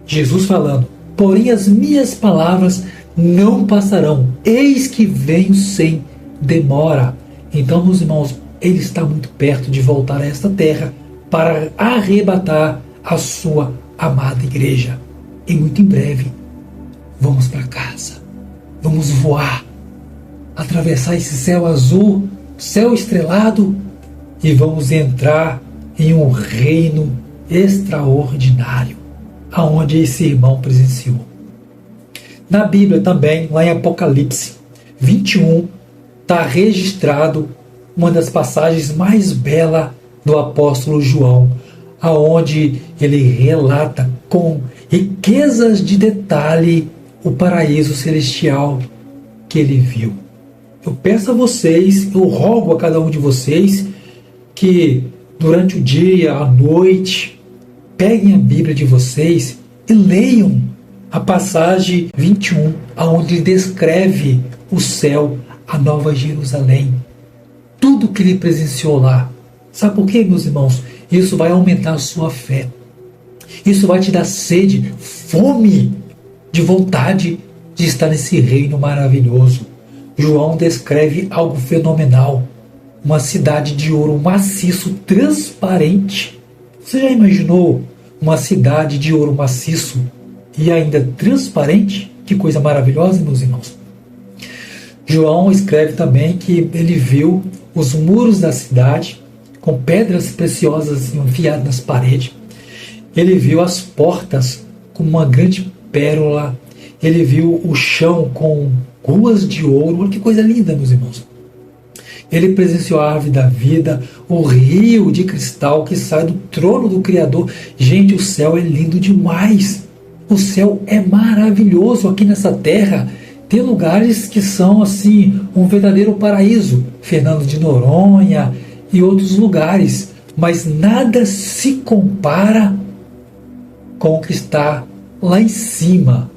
Jesus falando, porém as minhas palavras não passarão, eis que venho sem demora. Então, meus irmãos, ele está muito perto de voltar a esta terra para arrebatar a sua amada igreja. E muito em breve, vamos para casa. Vamos voar, atravessar esse céu azul, céu estrelado, e vamos entrar em um reino extraordinário, aonde esse irmão presenciou. Na Bíblia também, lá em Apocalipse 21, está registrado uma das passagens mais belas do apóstolo João, aonde ele relata com riquezas de detalhe o paraíso celestial que ele viu. Eu peço a vocês, eu rogo a cada um de vocês que durante o dia, à noite, peguem a Bíblia de vocês e leiam a passagem 21, aonde ele descreve o céu, a Nova Jerusalém, tudo que ele presenciou lá. Sabe por quê, meus irmãos? Isso vai aumentar a sua fé. Isso vai te dar sede, fome, de vontade de estar nesse reino maravilhoso. João descreve algo fenomenal. Uma cidade de ouro maciço, transparente. Você já imaginou uma cidade de ouro maciço e ainda transparente? Que coisa maravilhosa, meus irmãos. João escreve também que ele viu os muros da cidade com pedras preciosas enfiadas nas paredes. Ele viu as portas com uma grande pérola. Ele viu o chão com ruas de ouro. Olha que coisa linda, meus irmãos. Ele presenciou a árvore da vida, o rio de cristal que sai do trono do Criador. Gente, o céu é lindo demais. O céu é maravilhoso aqui nessa terra. Tem lugares que são assim um verdadeiro paraíso. Fernando de Noronha e outros lugares. Mas nada se compara com o que está lá em cima.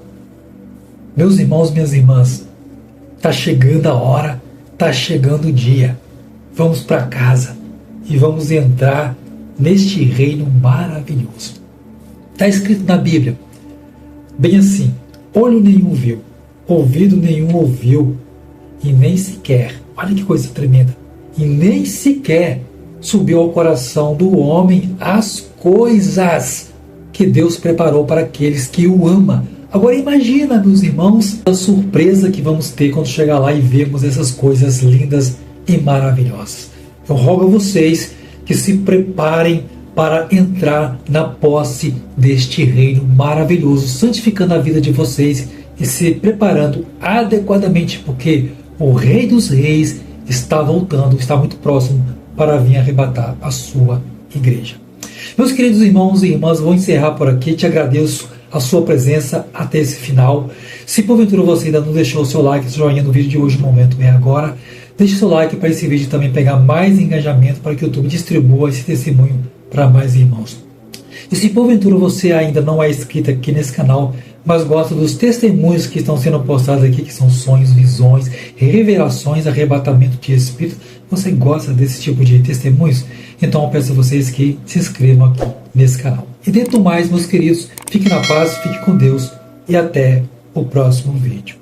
Meus irmãos, minhas irmãs, está chegando a hora, está chegando o dia. Vamos para casa e vamos entrar neste reino maravilhoso. Está escrito na Bíblia, bem assim: olho nenhum viu, ouvido nenhum ouviu, e nem sequer, olha que coisa tremenda, e nem sequer subiu ao coração do homem as coisas que Deus preparou para aqueles que o amam. Agora imagina, meus irmãos, a surpresa que vamos ter quando chegar lá e vermos essas coisas lindas e maravilhosas. Eu rogo a vocês que se preparem para entrar na posse deste reino maravilhoso, santificando a vida de vocês e se preparando adequadamente, porque o Rei dos Reis está voltando, está muito próximo para vir arrebatar a sua igreja. Meus queridos irmãos e irmãs, vou encerrar por aqui. Te agradeço a sua presença até esse final. Se porventura você ainda não deixou o seu like, seu joinha no vídeo de hoje, o momento é agora. Deixe seu like para esse vídeo também pegar mais engajamento, para que o YouTube distribua esse testemunho para mais irmãos. E se porventura você ainda não é inscrito aqui nesse canal, mas gosta dos testemunhos que estão sendo postados aqui, que são sonhos, visões, revelações, arrebatamento de espírito, você gosta desse tipo de testemunhos? Então eu peço a vocês que se inscrevam aqui nesse canal. E dentro do mais, meus queridos, fique na paz, fique com Deus e até o próximo vídeo.